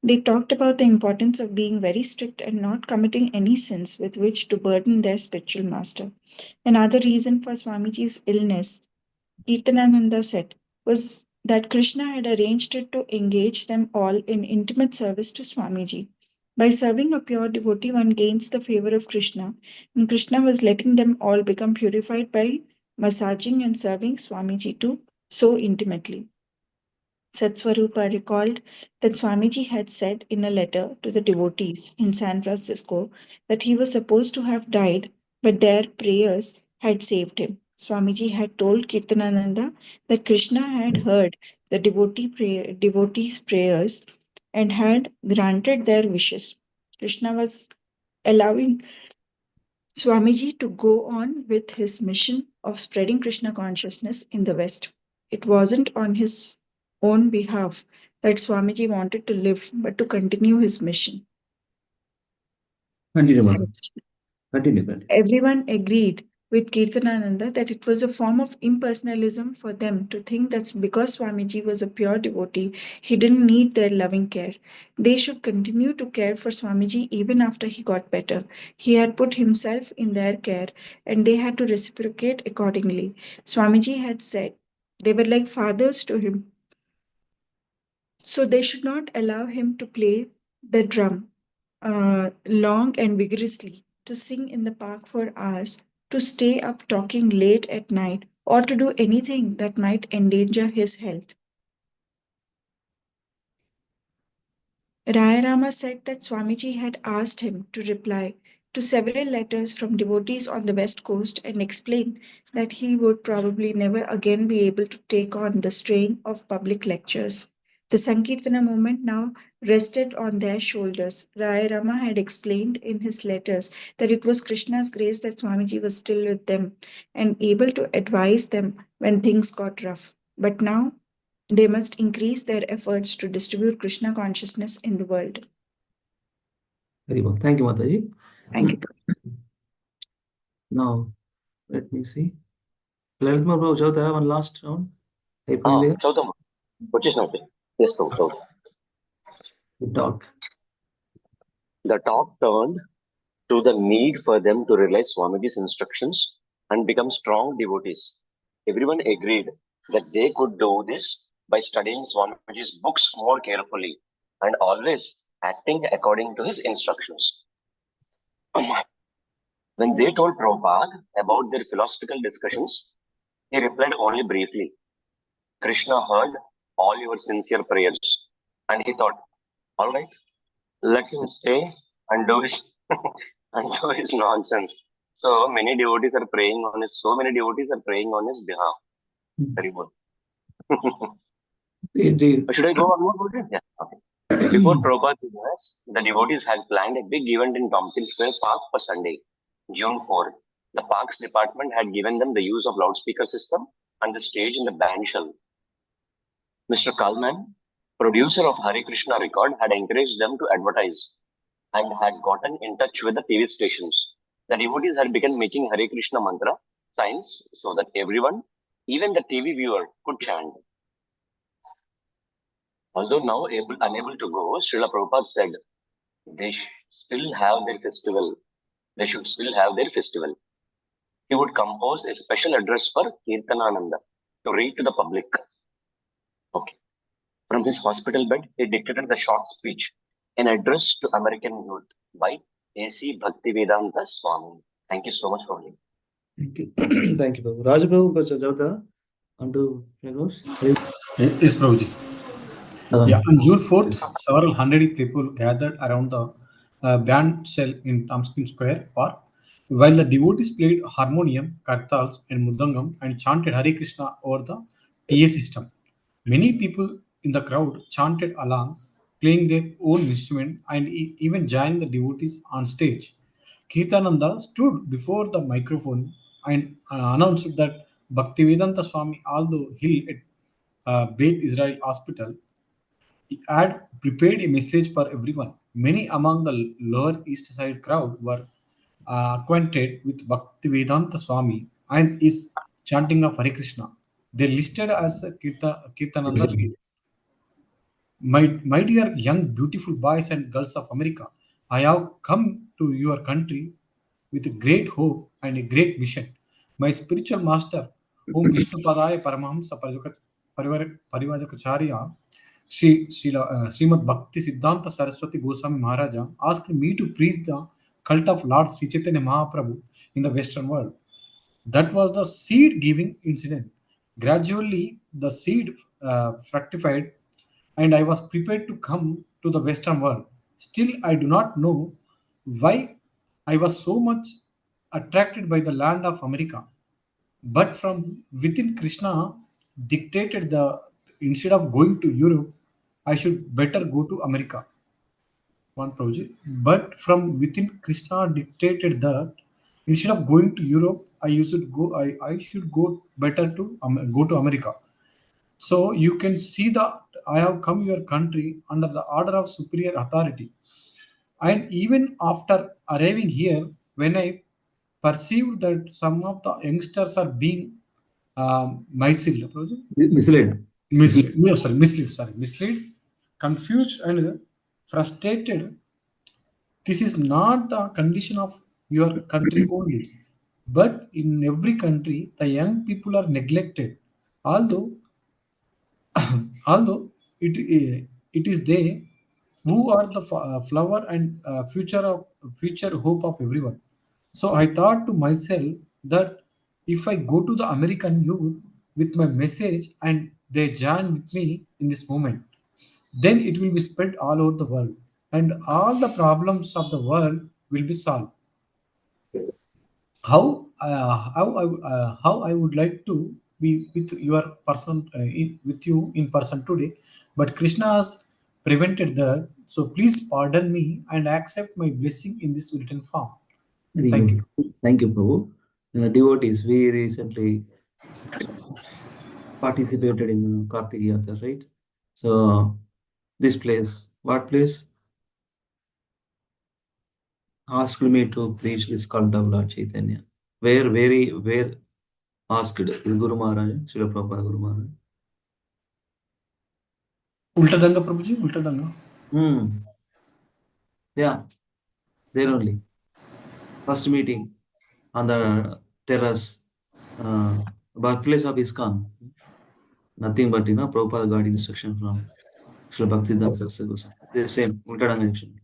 They talked about the importance of being very strict and not committing any sins with which to burden their spiritual master. Another reason for Swamiji's illness, Kirtanananda said, was that Krishna had arranged it to engage them all in intimate service to Swamiji. By serving a pure devotee, one gains the favor of Krishna, and Krishna was letting them all become purified by massaging and serving Swamiji too so intimately. Satswarupa recalled that Swamiji had said in a letter to the devotees in San Francisco that he was supposed to have died, but their prayers had saved him. Swamiji had told Kirtanananda that Krishna had heard the devotees' prayers and had granted their wishes. Krishna was allowing Swamiji to go on with his mission of spreading Krishna consciousness in the West. It wasn't on his own behalf that Swamiji wanted to live, but to continue his mission. Continue, Mother. Continue. Everyone agreed with Kirtanananda that it was a form of impersonalism for them to think that because Swamiji was a pure devotee, he didn't need their loving care. They should continue to care for Swamiji even after he got better. He had put himself in their care and they had to reciprocate accordingly. Swamiji had said they were like fathers to him, so they should not allow him to play the drum long and vigorously, to sing in the park for hours, to stay up talking late at night, or to do anything that might endanger his health. Rayarama said that Swamiji had asked him to reply to several letters from devotees on the west coast and explain that he would probably never again be able to take on the strain of public lectures. The Sankirtana movement now rested on their shoulders. Rayarama had explained in his letters that it was Krishna's grace that Swamiji was still with them and able to advise them when things got rough. But now they must increase their efforts to distribute Krishna consciousness in the world. Very well. Thank you, Mataji. Thank you. Now, let me see. Lalit Prabhu, Chautha, one last round. The Chautam, which is not yes, Chautam. talk. The talk turned to the need for them to realize Swamiji's instructions and become strong devotees. Everyone agreed that they could do this by studying Swamiji's books more carefully and always acting according to his instructions. When they told Prabhupada about their philosophical discussions, he replied only briefly, Krishna heard all your sincere prayers. And he thought, all right, let him stay and do his and do his nonsense. So many devotees are praying on his behalf. Very good. Should I go on more about it? Yeah. Okay. Before Prabhupada's illness, the devotees had planned a big event in Tompkins Square Park for Sunday, June 4. The Parks Department had given them the use of loudspeaker system and the stage in the band shell. Mr. Kalman, producer of Hare Krishna Record, had encouraged them to advertise and had gotten in touch with the TV stations. The devotees had begun making Hare Krishna mantra signs so that everyone, even the TV viewer, could chant. Although now unable to go, Srila Prabhupada said they should still have their festival. He would compose a special address for Kirtanananda to read to the public. Okay. From his hospital bed, he dictated the short speech, an address to American youth by A.C. Bhaktivedanta Swami. Thank you so much for listening. Thank you. Thank you, Prabhu. Raj Prabhu, Chautha, onto Lagos. Yes, Prabhuji. Yeah, on June 4th, several hundred people gathered around the band shell in Tompkins Square Park, while the devotees played harmonium, kartals, and mudangam and chanted Hare Krishna over the PA system. Many people in the crowd chanted along, playing their own instrument and even joining the devotees on stage. Kirtananda stood before the microphone and announced that Bhaktivedanta Swami, although ill at Beth Israel Hospital, had prepared a message for everyone. Many among the lower east side crowd were acquainted with Bhaktivedanta Swami and his chanting of Hare Krishna. They listed as Kirtananda read, my dear young beautiful boys and girls of America, I have come to your country with a great hope and a great mission. My spiritual master, whom Vishnu Padaya Paramahamsa Parivajakacharya, Srimad Bhakti Siddhanta Saraswati Goswami Maharaja, asked me to preach the cult of Lord Sri Chaitanya Mahaprabhu in the Western world. That was the seed giving incident. Gradually, the seed fructified, and I was prepared to come to the Western world. Still, I do not know why I was so much attracted by the land of America. But from within, Krishna dictated the instead of going to Europe, I should better go to America. One project. But from within, Krishna dictated that instead of going to Europe, I should go better to go to America. So you can see that I have come your country under the order of superior authority. And even after arriving here, when I perceived that some of the youngsters are being misled, misled, confused, and frustrated. This is not the condition of your country only, but in every country, the young people are neglected. Although, although it is they who are the flower and future hope of everyone. So I thought to myself that if I go to the American youth with my message and they join with me in this moment, then it will be spread all over the world and all the problems of the world will be solved. How I would like to be with your person with you in person today, but Krishna has prevented that. So please pardon me and accept my blessing in this written form. Very Thank good. you. Thank you, Prabhu. Devotees, we recently participated in Kartik Yatra, right? So this place, what place asked me to preach this cult of Lord Chaitanya? Where asked is Guru Maharaj, Srila Prabhupada Guru Maharaj. Ulta Danga, Prabhuji, Ulta Danga. Yeah, there only. First meeting on the terrace, birthplace of ISKCON. Nothing but, Prabhupada got instruction from Srila Bhaktisiddhanta Saraswati Goswami. The same, Ultadanga action.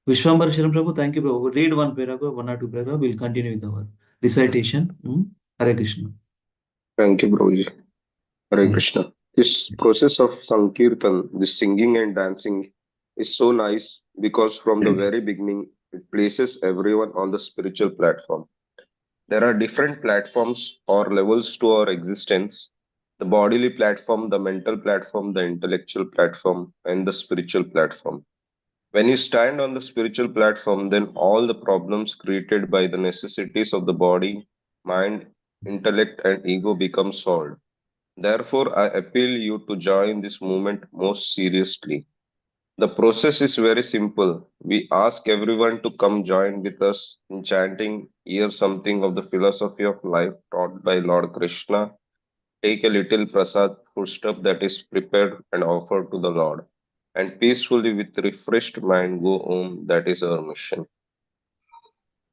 Vishwambar Sharan Prabhu, thank you, Prabhu. Read one paragraph, one or two paragraph. We'll continue with our recitation. Hare Krishna. Thank you, Prabhuji. Hare Thank you. Krishna. This process of Sankirtan, this singing and dancing, is so nice because from the very beginning, it places everyone on the spiritual platform. There are different platforms or levels to our existence: the bodily platform, the mental platform, the intellectual platform, and the spiritual platform. When you stand on the spiritual platform, then all the problems created by the necessities of the body, mind, intellect, and ego become solved. Therefore, I appeal you to join this movement most seriously. The process is very simple. We ask everyone to come join with us in chanting, hear something of the philosophy of life taught by Lord Krishna, take a little prasad foodstuff that is prepared and offered to the Lord, and peacefully with refreshed mind go home. That is our mission.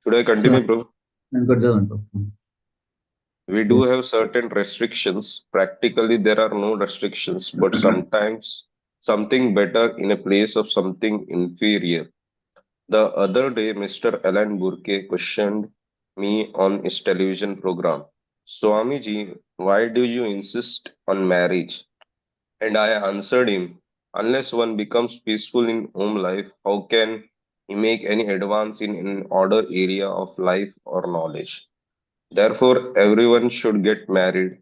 Should I continue, bro? Good job, Prabhu. We do have certain restrictions. Practically, there are no restrictions, but sometimes something better in a place of something inferior. The other day, Mr. Alan Burke questioned me on his television program. Swamiji, why do you insist on marriage? And I answered him, unless one becomes peaceful in home life, how can he make any advance in an other area of life or knowledge? Therefore, everyone should get married.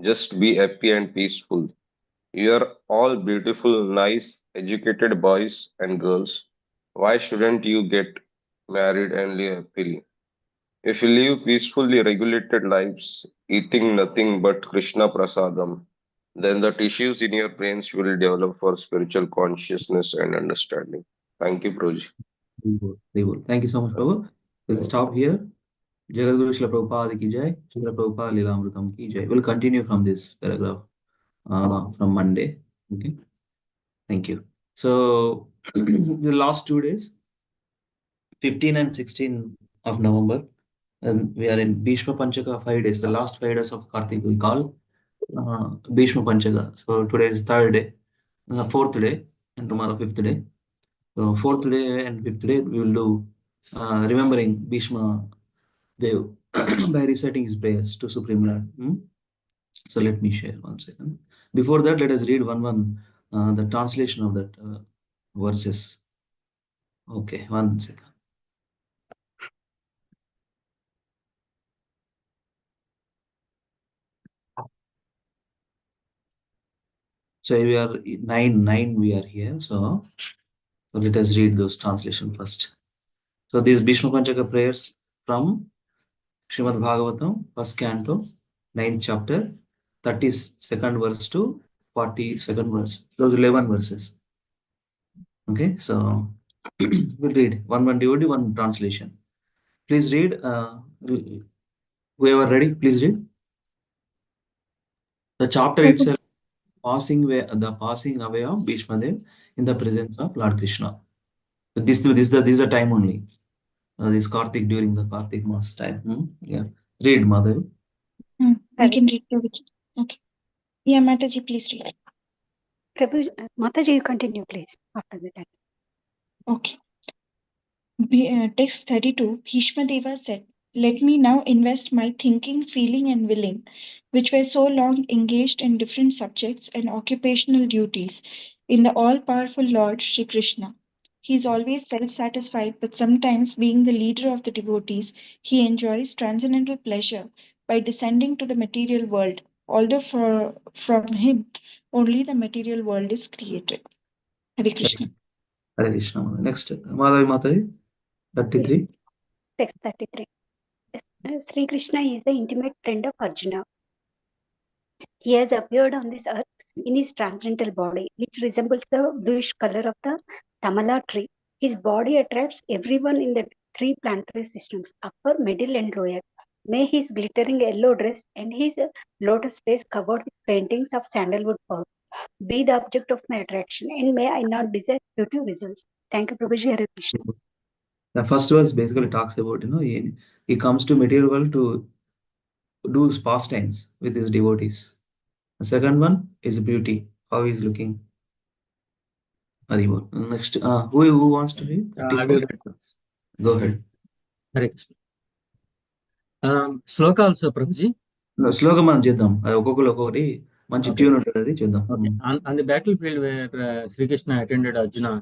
Just be happy and peaceful. You are all beautiful, nice, educated boys and girls. Why shouldn't you get married and live happily? If you live peacefully regulated lives, eating nothing but Krishna Prasadam, then the tissues in your brains will develop for spiritual consciousness and understanding. Thank you, Prabhuji. Very good. Thank you so much, Prabhu. We'll stop here. Jagadguru Srila Prabhupada ki jai, Srila Prabhupada Lilamrutam ki jai. We'll continue from this paragraph from Monday. Okay. Thank you. So the last 2 days, 15 and 16 of November, and we are in Bhishma Panchaka 5 days. The last 5 days of Kartik we call Bhishma Panchaka. So today is third day, fourth day, and tomorrow fifth day. So fourth day and fifth day we will do remembering Bhishma Dev by reciting his prayers to Supreme Lord. So let me share 1 second. Before that, let us read one the translation of that verses. Okay, 1 second. So we are 9 we are here. So let us read those translation first. So these Bhishma Panchaka prayers from Srimad Bhagavatam, first canto, 9th chapter, 32nd verse to 42nd verse. Those 11 verses. Okay, so We'll read one devotee, one translation. Please read. Whoever ready, please read. The chapter itself, the passing away of Bhishma Dev in the presence of Lord Krishna. This is the time only. This Kartik during the Kartik Mass time. Yeah. Read, Mother. I can read. Okay. Yeah, Mataji, please read. Prabhu, Mataji, you continue, please, after that. Okay. Text 32, Bhishma Deva said, "Let me now invest my thinking, feeling, and willing, which were so long engaged in different subjects and occupational duties, in the all powerful Lord Sri Krishna. He is always self satisfied, but sometimes, being the leader of the devotees, he enjoys transcendental pleasure by descending to the material world, although from him only the material world is created." Hare Krishna. Hare Krishna. Next, Madhavi Mataji, 33. Text 33. Sri Krishna is the intimate friend of Arjuna. He has appeared on this earth in his transcendental body, which resembles the bluish color of the Tamala tree. His body attracts everyone in the three planetary systems, upper, middle, and lower. May his glittering yellow dress and his lotus face covered with paintings of sandalwood pearl be the object of my attraction, and may I not desire future results. Thank you, Prabhuji. Hare Krishna. The first verse basically talks about, he comes to material world to do his pastimes with his devotees. The second one is beauty, how he's looking. Haribol. Next, who wants to read? I will read. Go ahead. Hare Krishna. Sloka also, Prabhuji. శ్లోకం మనం చేద్దాం అది ఒక్కొక్కటి మంచి tune ఉంటుంది అది చూద్దాం. On the battlefield where Sri Krishna attended Arjuna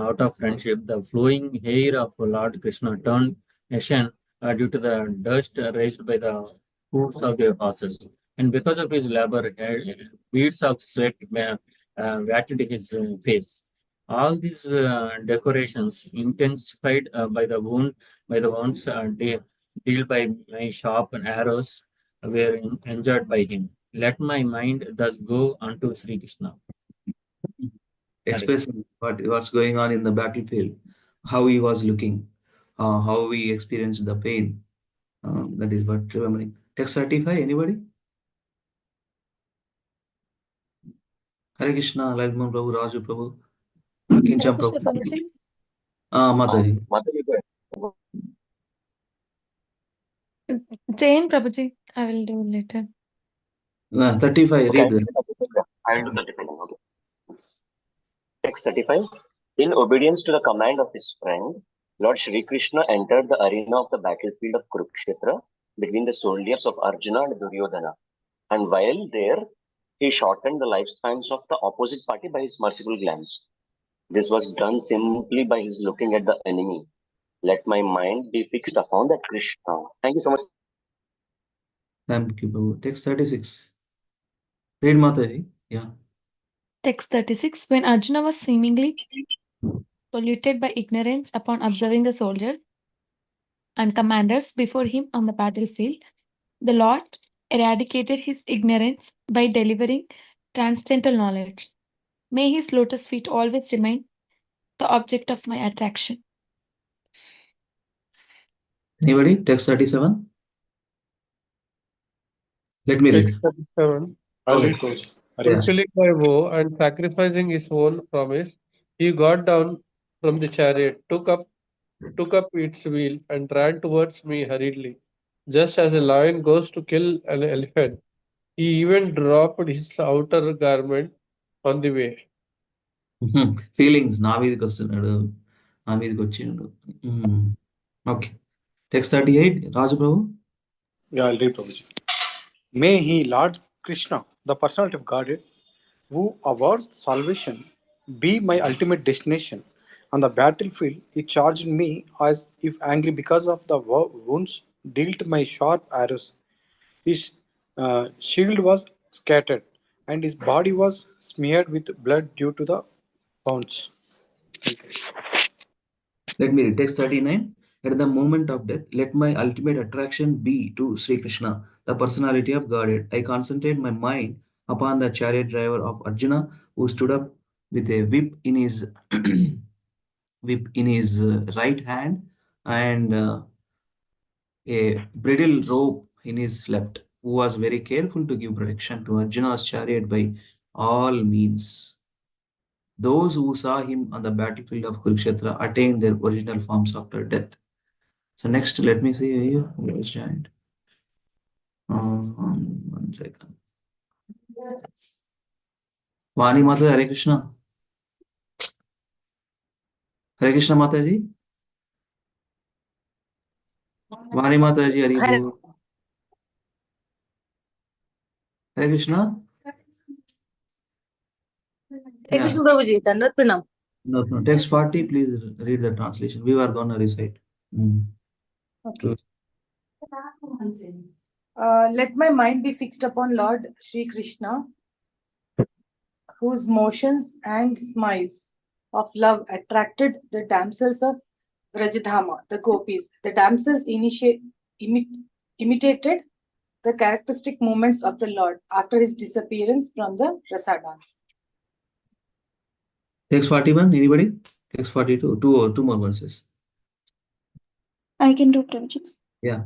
out of friendship, the flowing hair of Lord Krishna turned ashen due to the dust raised by the hooves of their horses, and because of his labor, beads of sweat wetted his face. All these decorations, intensified by the wounds dealt by my sharp arrows, were enjoyed by him. Let my mind thus go unto Sri Krishna. Expressing what's going on in the battlefield, how he was looking, how he experienced the pain. That is what remembering. Text 35, anybody? Hare Krishna, Lalman Prabhu, Raju Prabhu, Kincham Prabhu. Mataji. Mataji, go ahead. Jane Prabhuji, I will do later. 35, read that. I will do the depending. Okay. Text 35. In obedience to the command of his friend, Lord Shri Krishna entered the arena of the battlefield of Kurukshetra between the soldiers of Arjuna and Duryodhana. And while there, he shortened the lifespans of the opposite party by his merciful glance. This was done simply by his looking at the enemy. Let my mind be fixed upon that Krishna. Thank you so much. Thank you, Prabhu. Text 36. Read Mataji. Yeah. Text 36. When Arjuna was seemingly polluted by ignorance upon observing the soldiers and commanders before him on the battlefield, the Lord eradicated his ignorance by delivering transcendental knowledge. May his lotus feet always remain the object of my attraction. Anybody? Text 37. Let me read. Text 37. I'll read. Fulfilling my vow and sacrificing his own promise, he got down from the chariot, took up its wheel, and ran towards me hurriedly. Just as a lion goes to kill an elephant, he even dropped his outer garment on the way. Feelings నా మీదకి వస్తున్నాడు, నా మీదకి వచ్చిండు. Okay. Text 38, Raju Prabhu. Yeah, I'll read, Prabhuji. May he, Lord Krishna, the personality of Godhead, who awards salvation, be my ultimate destination. On the battlefield, he charged me as if angry because of the wounds dealt my sharp arrows. His shield was scattered, and his body was smeared with blood due to the wounds. Let me read. Text 39. At the moment of death, let my ultimate attraction be to Sri Krishna, the personality of Godhead. I concentrate my mind upon the chariot driver of Arjuna, who stood up with a whip in his whip in his right hand and a bridle rope in his left, who was very careful to give protection to Arjuna's chariot by all means. Those who saw him on the battlefield of Kurukshetra attained their original forms after death. So next, let me see who was joined. 1 second. Vani Mata, Hare Krishna. Hare Krishna Mataji. Vani Mataji, Hare Bol. Hare Krishna. Hare Krishna Prabhuji, Dandavat Pranam. No. Text 40, please read the translation. We were going to recite. Okay. Let my mind be fixed upon Lord Shri Krishna, whose motions and smiles of love attracted the damsels of Vrajadhama, the gopis. The damsels imitated the characteristic movements of the Lord after his disappearance from the rasa dance. Text 41, anybody? Text 42, two more verses. I can do, Prabhuji. Yeah.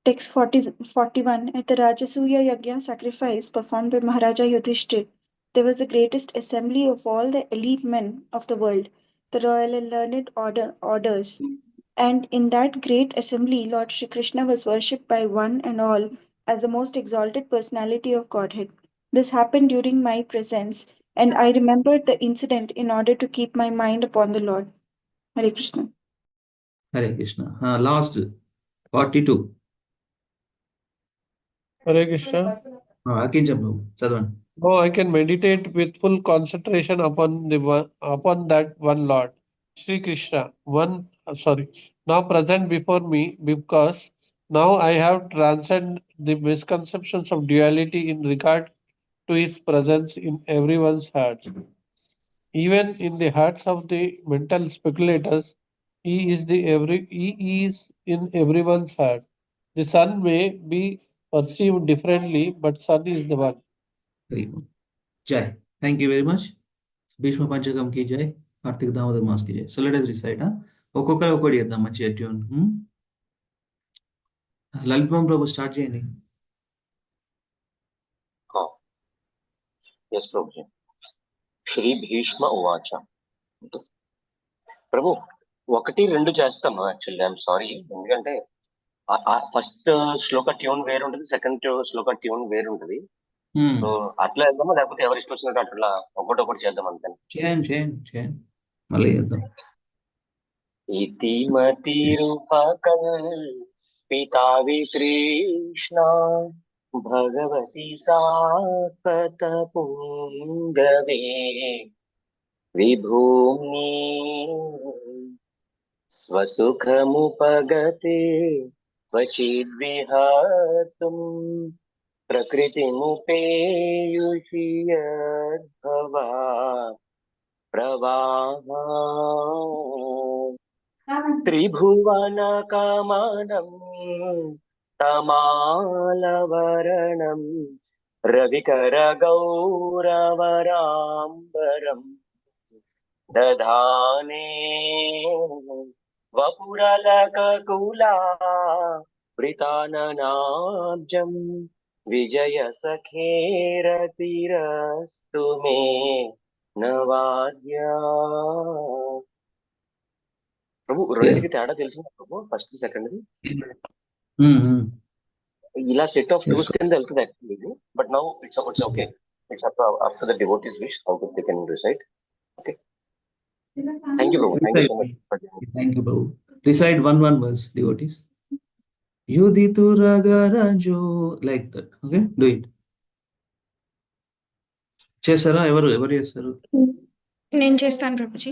Text 41. At the Rajasuya Yagya sacrifice performed by Maharaja Yudhishthir, there was the greatest assembly of all the elite men of the world, the royal and learned orders. And in that great assembly, Lord Shri Krishna was worshipped by one and all as the most exalted personality of Godhead. This happened during my presence, and I remembered the incident in order to keep my mind upon the Lord. Hare Krishna. Hare Krishna. Last 42. Hare Krishna. Akincham, Sadhan. Oh, I can meditate with full concentration upon that one Lord, Sri Krishna, now present before me, because now I have transcended the misconceptions of duality in regard to his presence in everyone's hearts. Even in the hearts of the mental speculators, he is in everyone's heart. The sun may be perceived differently, but sun is the one. Very good. Jai. Thank you very much. Bhishma Panchakam ki jai. Kartik Damodar Mas ki jai. So let us recite. ఒక్కొక్కరు ఒక్కటి చేద్దాం మంచిగా tune. Lalit Mohan ప్రభు start చేయండి. Yes, Prabhuji. Shri Bhishma Uvacha. Prabhu, 1-2 చేస్తాము actually. I'm sorry, ఎందుకంటే first శ్లోక tune వేరు ఉంటుంది, second శ్లోక tune వేరు ఉంటుంది. సో అట్లా వెళ్దామా, లేకపోతే ఎవరి ఇష్టం వచ్చినట్టు అట్లా ఒకటి చేద్దాం అంతే. చేయండి మళ్ళీ చేద్దాం. ఇతి మతిరూపకల్పితా వికృష్ణ భగవతి సాత్వత పుంగవే విభూమి స్వసుఖముపగతే క్వచిద్విహర్తుం ప్రకృతిముపేయుషి యద్భవా ప్రవాహా త్రిభువనకమనం తమాలవరణం రవికరగౌరవరాంబరం దధానే వపురలకకులా వృతాననాబ్జం విజయ సఖేరతిరస్తు మే నవాద్యా. ప్రభు రెండింటికి తేడా తెలిసిందా ప్రభు? ఫస్ట్ సెకండ్ ఇలా సెట్ ఆఫ్ టూస్ కింద వెళ్తుంది actually, but now it's okay. It's after the devotees wish how they can recite. Okay, thank you Prabhu. Thank you so much. Thank you, Prabhu. Recite one verse, devotees. Yuditu ragarajo, like that. Okay, do it. చేస్తారా? ఎవరు చేస్తారు? నేను చేస్తాను Prabhuji.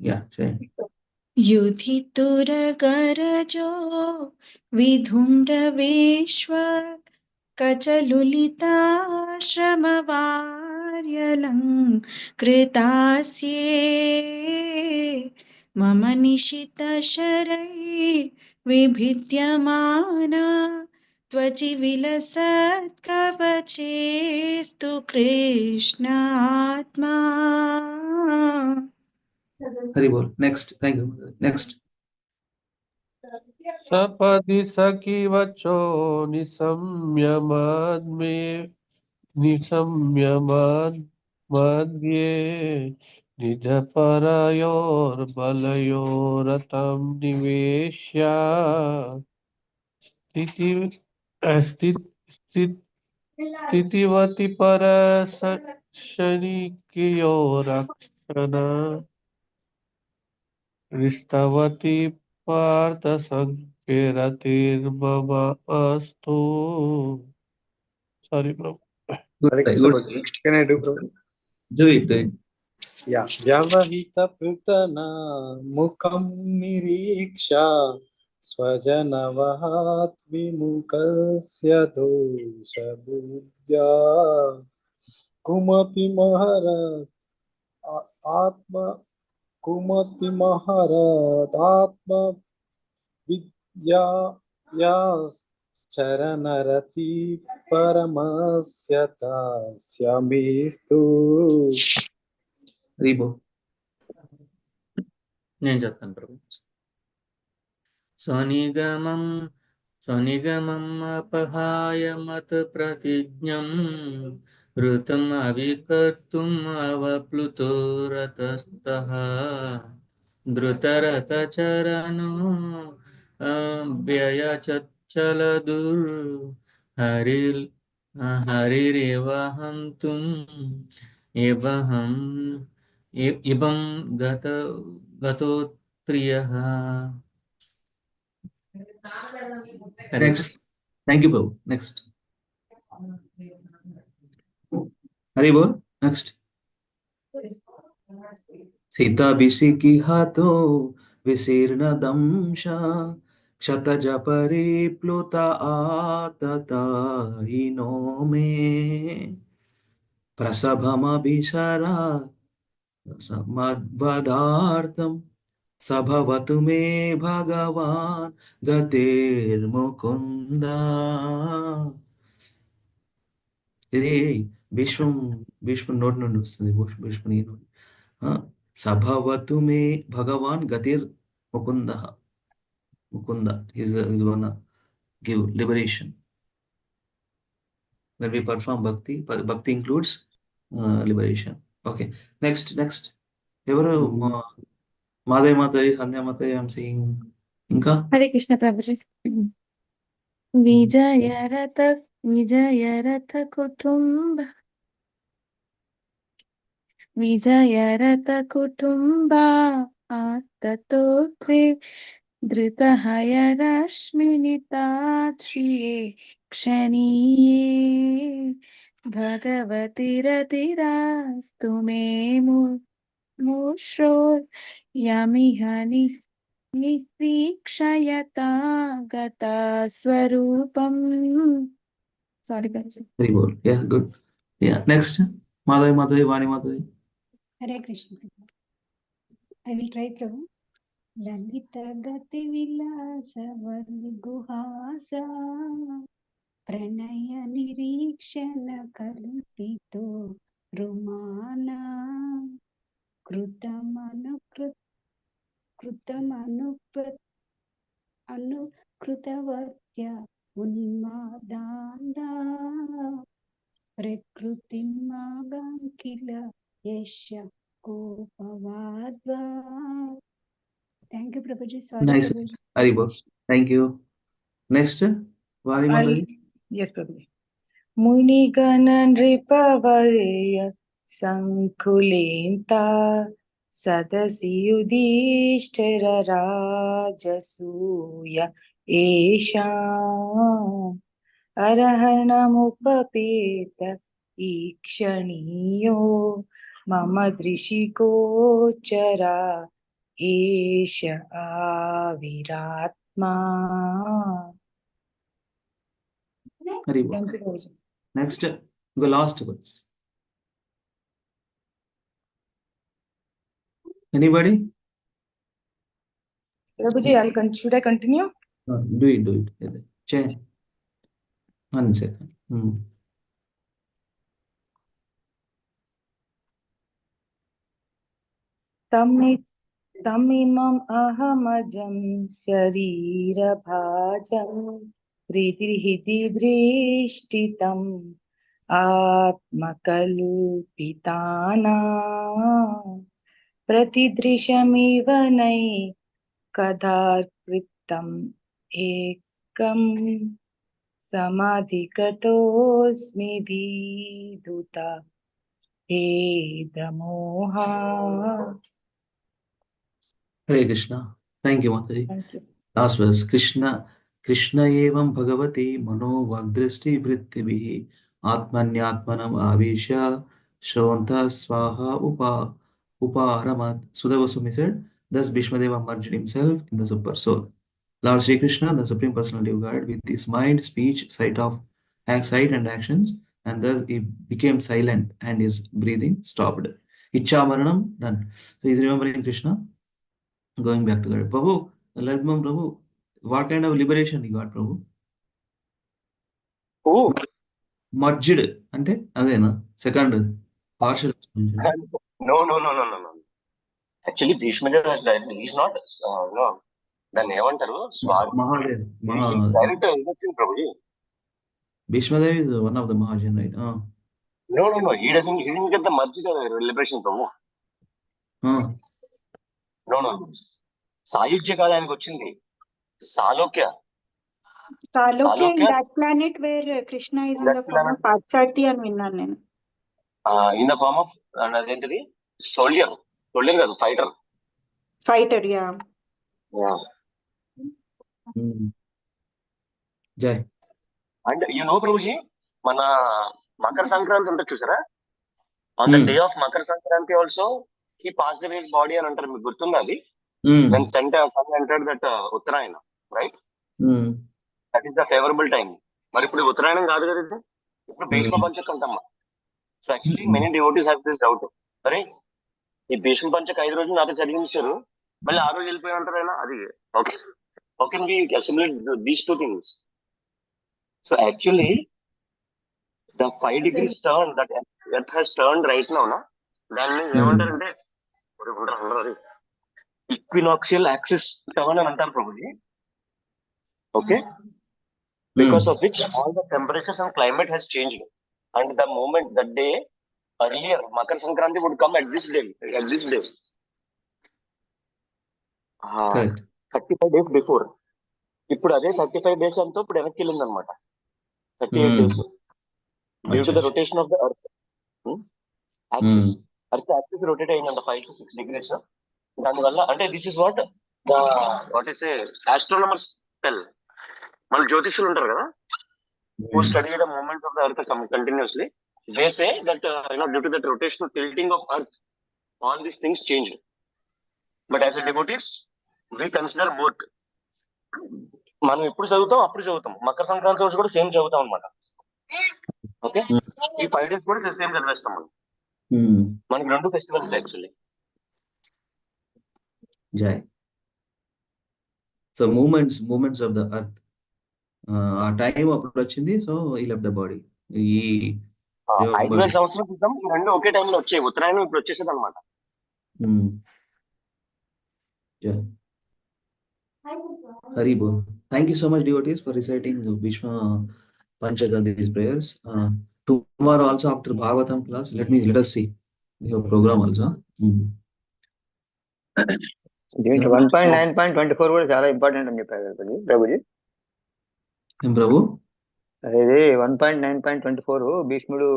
Yeah, చేయండి. युधितुरगरजो विधुम्रविश्व कचलुलिताश्रमवार्यलङ्कृतास्ये मम निशितशरैर्विभिद्यमाना त्वचि विलसत्कवचेस्तु कृष्णात्मा. Hari bol. Next. Thank you. Next. Sapadi saki vacho nisamyamad me nisamyamad madhye nijaparayor balayoratam niveshya sthiti स्थितिवति पर शनिकियोरक्षण रिष्टवती पार्थ संकीर्तिर्मम अस्तु. Sorry, bro. Hare Krishna, Prabhuji. Can I do, Prabhuji? Do it. Do it. Yeah. Vyavahita pritana mukam niriksha swajanavat vimukasya dosha buddhya kumati maharat atma kumati maharat atma vidya yas charanarati paramasya tasyamestu. Hari bol. నేను చెప్తాను ప్రభు. స్వనిగమం అపహాయ మత ప్రతిజ్ఞం ఋతం అవికర్తుం అవప్లుతో రతస్తః ధృతరథచరణో వ్యయచచ్చలదుర్ హరిరివహంతుం ఇబం గతోత్రియః. Next. Thank you, Prabhu. Next. Hari bol. Next. Sita bisiki hato visirna damsha क्षतज परिप्लुत आतता नो मे प्रसभमभिशरा मद्वदार्थं सभवतु मे भगवान् गतिर्मुकुन्द. ఇది భీష్మ నోటి నుండి వస్తుంది. భీష్ముని నుండి సభవతు మే భగవాన్ గతిర్ Mukunda. Mukunda is gonna give liberation. When we perform bhakti, bhakti includes liberation. Okay, next. Evaru Madhaya Mataji, Sandhya Mataji, I'm seeing. Inka? Hare Krishna Prabhuji. విజయరథ కుటుంబ ఆత్తతో ధృతహయ రశ్మినితాశ్రియే క్షణీయే భగవతిరతిరాస్తు మే మూశ్రోర్యమిహ నిరీక్షయతా గతా స్వరూపం. Sorry, Prabhuji. Very good. Yeah, good. Yeah, next. Madhaya Mataji, Vani Mataji. Hare Krishna. I will try, Prabhu. Lalita gati vilasa varguhasa pranaya nirikshana kalpito rumana krutavatya unmadanda prakrutimmagankila yasya kopavadva. Thank you, Prabhuji. Sorry, Nice. Prabhuji. Haribol. Thank you. Next. Vani Mataji. Yes, Prabhuji. Munigana nripavarya sankulenta sadasi yudhishthira rajasuya esha arhanamupapeta ikshaniyo mama drishikochara esha aviratma. Haribol. Thank you, Prabhuji. Next. The last words. Anybody? Prabhuji, should I continue? Do it. Che. 1 second. तमिमम् अहमजं शरीरभाजं हृदि दृष्टितम् आत्मकल्पितानां प्रतिदृशमिव नैकदाकृतम् एकं समाधिगतोऽस्मि विदुता भेदमोहा. Hare Krishna. Thank you, Mataji. Thank you. Last verse. Krishna evam bhagavati mano vagdristi vrittibhi atmanyatmanam avisha shravanta swaha uparamat. Sudha Goswami said, thus Bhishmadeva merged himself in the Super Soul. Lord Sri Krishna, the Supreme Personality of God, with his mind, speech, sight and actions, and thus he became silent and his breathing stopped. Icha Maranam done. So he's remembering Krishna, going back to God. Prabhu, Ladmam Prabhu, what kind of liberation he got, Prabhu? Who? Merged. Ante? Adena. Second. Partial expansion. No. Actually, Bhishmadeva has died. He's not, దాన్ని ఏమంటారు Mahadev. Direct వచ్చింది Prabhuji. Bhishmadeva is one of the Mahajan, right? No, he didn't get the merged liberation, Prabhu. No. సాయుధ్య కాలం ఆయనకు వచ్చింది. సాలోక్య. Salokya in that planet where Krishna is in the form of Patsati and విన్నాను నేను. In the form of అదేంటిది soldier కాదు, fighter. Yeah. Jai. And Prabhuji, మన మకర సంక్రాంతి ఉంటుంది చూసారా? On the day of Makar Sankranti also he passed away his body అని అంటారు. మీకు గుర్తుందా అది? When sun entered that Uttarayana, right? That is the favourable time. మరి ఇప్పుడు ఉత్తరాయణం కాదు కదా ఇది, ఇప్పుడు భీష్మ పంచక్ అంటమ్మా. So actually many devotees have this doubt, అరే ఈ భీష్మ పంచక్ 5 రోజులు నాతో చదివించారు, మళ్ళీ 6 రోజు వెళ్ళిపోయి ఉంటారు అయినా. అది okay, how can we assimilate these two things? So actually the 5 degrees turn that earth has turned right now, దాన్ని ఏమంటారంటే ఈక్వినాక్సియల్ యాక్సిస్ టర్న్ అని అంటారు Prabhuji. Okay, because of which all the temperatures and climate has changed, and the moment that day earlier Makar Sankranti would come at this day 35 days before. ఇప్పుడు అదే 35 days అంతా ఇప్పుడు వెనక్కి వెళ్ళింది అనమాట. 38 days due to the rotation of the earth axis. Earth axis rotate అయిందంట 5 to 6 degrees. దానివల్ల అంటే this is what is astronomers tell. మన జ్యోతిష్యులు ఉంటారు కదా, who study the movements of the earth continuously, they say that due to that rotational tilting of earth, all these things changed. But as a devotees, we consider both. మనం ఎప్పుడు చదువుతాం అప్పుడు చదువుతాం. మకర సంక్రాంతి రోజు కూడా సేమ్ చదువుతాం అనమాట. ఓకే, ఈ 5 days కూడా సేమ్ చదివేస్తాం మనం. మనకి 2 festivals actually. Jai. So movements of the earth. ఆ టైం అప్పుడు వచ్చింది, సో ఈ లెఫ్ట్ ద బాడీ. ఈ 5,000 సంవత్సరాల క్రితం ఈ 2 ఒకే టైంలో వచ్చాయి. ఉత్తరాయణం ఇప్పుడు వచ్చేసేది అనమాట. Hari Bol. Thank you so much, devotees, for reciting Bhishma Panchaka, these prayers. Tomorrow also after Bhagavatam class, let us see. We have program also. దీంట్లో 1.9.24 కూడా చాలా ఇంపార్టెంట్ అని చెప్పారు ప్రభుజీ. ఏం ప్రభు? అదే 1.9.24 భీష్ముడు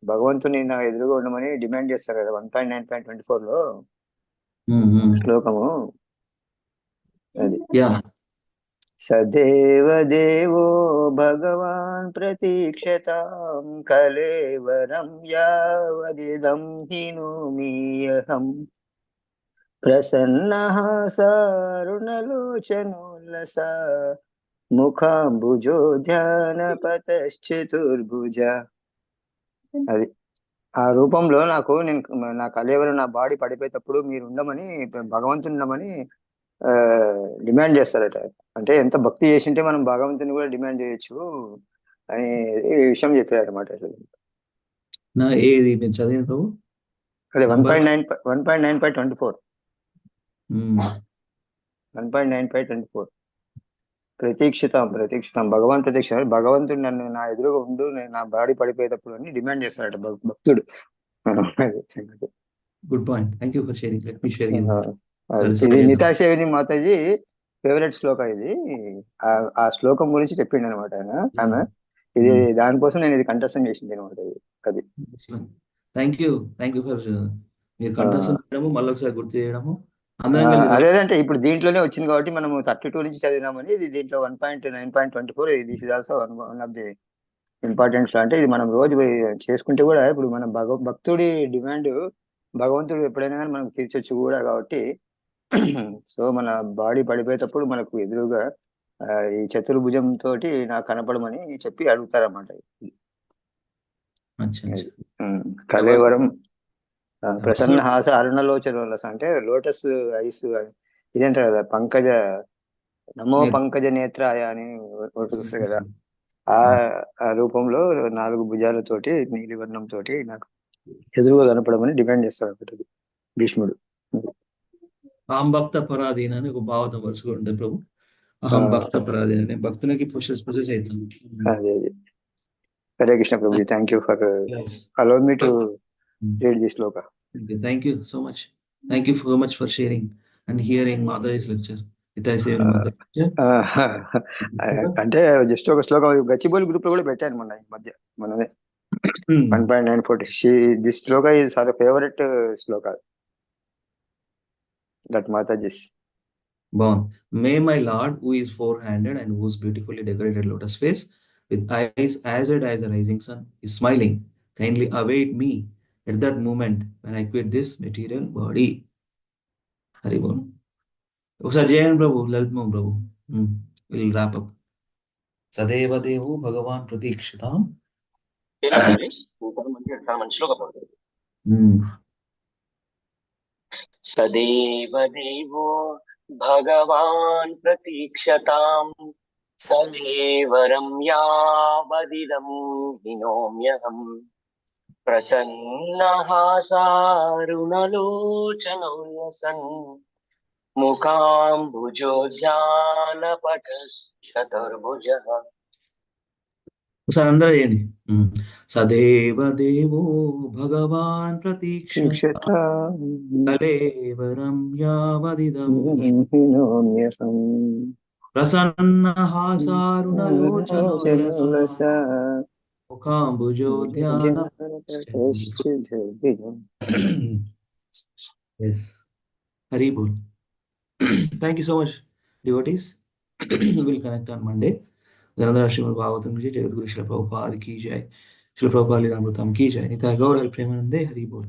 భగవంతుని నా ఎదురుగా ఉండమని డిమాండ్ చేస్తారు కదా 1.9.24 లో శ్లోకము. అది సదేవ దేవో భగవాన్ ప్రతీక్షతాం కలేవరం యావదిదం హినోమియహం ప్రసన్నః సారుణలోచనోల్లసా ముఖాంబుజో ధ్యానపతశ్చతుర్భుజ. అది ఆ రూపంలో నా కలేవరం నా బాడీ పడిపోయేటప్పుడు మీరు ఉండమని భగవంతుని ఉండమని డిమాండ్ చేస్తారట. అంటే ఎంత భక్తి చేసింటే మనం భగవంతుని కూడా డిమాండ్ చేయొచ్చు అని ఈ విషయం చెప్పారన్నమాట. ఏది మీరు చదివిన ప్రభు? అదే 1.9.24. 1.9524. ప్రతీక్షితాం భగవాన్ ప్రతీక్ష, భగవంతుడు నన్ను నా ఎదురుగా ఉండు, నా బాడీ పడిపోయేటప్పుడు అని డిమాండ్ చేస్తాడట భక్తుడు. Good point. Thank you for sharing. Let me sharing. ఇది నితాసేవిని మాతాజీ ఫేవరెట్ శ్లోక ఇది. ఆ శ్లోకం గురించి చెప్పిండు అనమాట ఆయన. ఆమె ఇది దానికోసం నేను ఇది కంఠస్థం చేసింది అనమాట. అది థ్యాంక్ యూ ఫర్ మీరు కంఠస్థం చేయడము, మళ్ళీ ఒకసారి గుర్తు చేయడము. అదేదంటే ఇప్పుడు దీంట్లోనే వచ్చింది కాబట్టి మనము 32 నుంచి చదివినామని, ఇది దీంట్లో 1.9.24. This is also one of the importance. అంటే ఇది మనం రోజు చేసుకుంటే కూడా ఇప్పుడు మన భక్తుడి డిమాండ్ భగవంతుడు ఎప్పుడైనా కానీ మనకు తీర్చొచ్చు కూడా కాబట్టి, సో మన బాడీ పడిపోయేటప్పుడు మనకు ఎదురుగా ఈ చతుర్భుజం తోటి నాకు కనపడమని చెప్పి అడుగుతారన్నమాట. కలేవరం ప్రసన్న హాస అరుణలోచన అంటే లోటస్ ఐస్ ఇదేంటారు కదా, పంకజ నమో పంకజ నేత్రాయ అని ఒకటి వస్తుంది కదా, ఆ రూపంలో 4 భుజాలతోటి నీలివర్ణం తోటి నాకు ఎదురుగా కనపడమని డిమాండ్ చేస్తాడు ఒకటి భీష్ముడు. అహం భక్త పరాధీన అని ఒక భావతం వరుసగా ఉంటుంది ప్రభు. అహం భక్త పరాధీన, నేను భక్తునికి పొసెస్ అవుతాను. అదే Hare Krishna Prabhu. Thank you for allow me to read this shloka. Thank you so much. Thank you so much for sharing and hearing Mata's lecture. అంటే జస్ట్ ఒక శ్లోకం గచ్చిబౌలి గ్రూప్ లో కూడా పెట్టాను మొన్న ఈ మధ్య మనదే 1.940. This Shloka is her favourite Shloka that Mataji's. May my Lord, who is four-handed and whose beautifully decorated lotus face with eyes as red as the rising sun is smiling, kindly await me at that moment when I quit this material body. Hari Bol. ఒకసారి జయన్ ప్రభు, లలితమం Prabhu. Will wrap up. సదేవ దేవో భగవాన్ ప్రతీక్షితాం. సదేవ దేవో భగవాన్ ప్రతీక్షతాం కలేవరం యావదిదం హినోమ్యహం ప్రసన్నహాసారుణలోచనో యసన్ ముఖాంబుజోద్యానపటశ్చతుర్భుజః. ఒకసారి అందరూ చేయండి. సదేవ దేవో భగవాన్ ప్రతీక్షతాం కలేవరం యావదిదం హినోమ్యహం ప్రసన్నహాసారుణలోచనో ముఖాంబుజోద్యాన. Yes. Hari Bol. Thank you so much, devotees. We'll connect on Monday. Dhanadhara Srimad Bhagavatam ki jai, Jagadguru Srila Prabhupada ki jai, Srila Prabhupada Lilamritam ki jai, Nitai Gaur Hari Premanande, Hari Bol.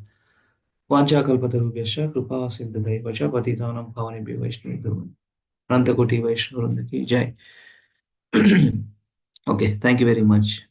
Vancha kalpatarubhyascha kripa sindhubhaiva cha patitanam pavanebhyo vaishnavebhyo Anantakoti Vaishnavvrinda ki jai. Okay, thank you very much.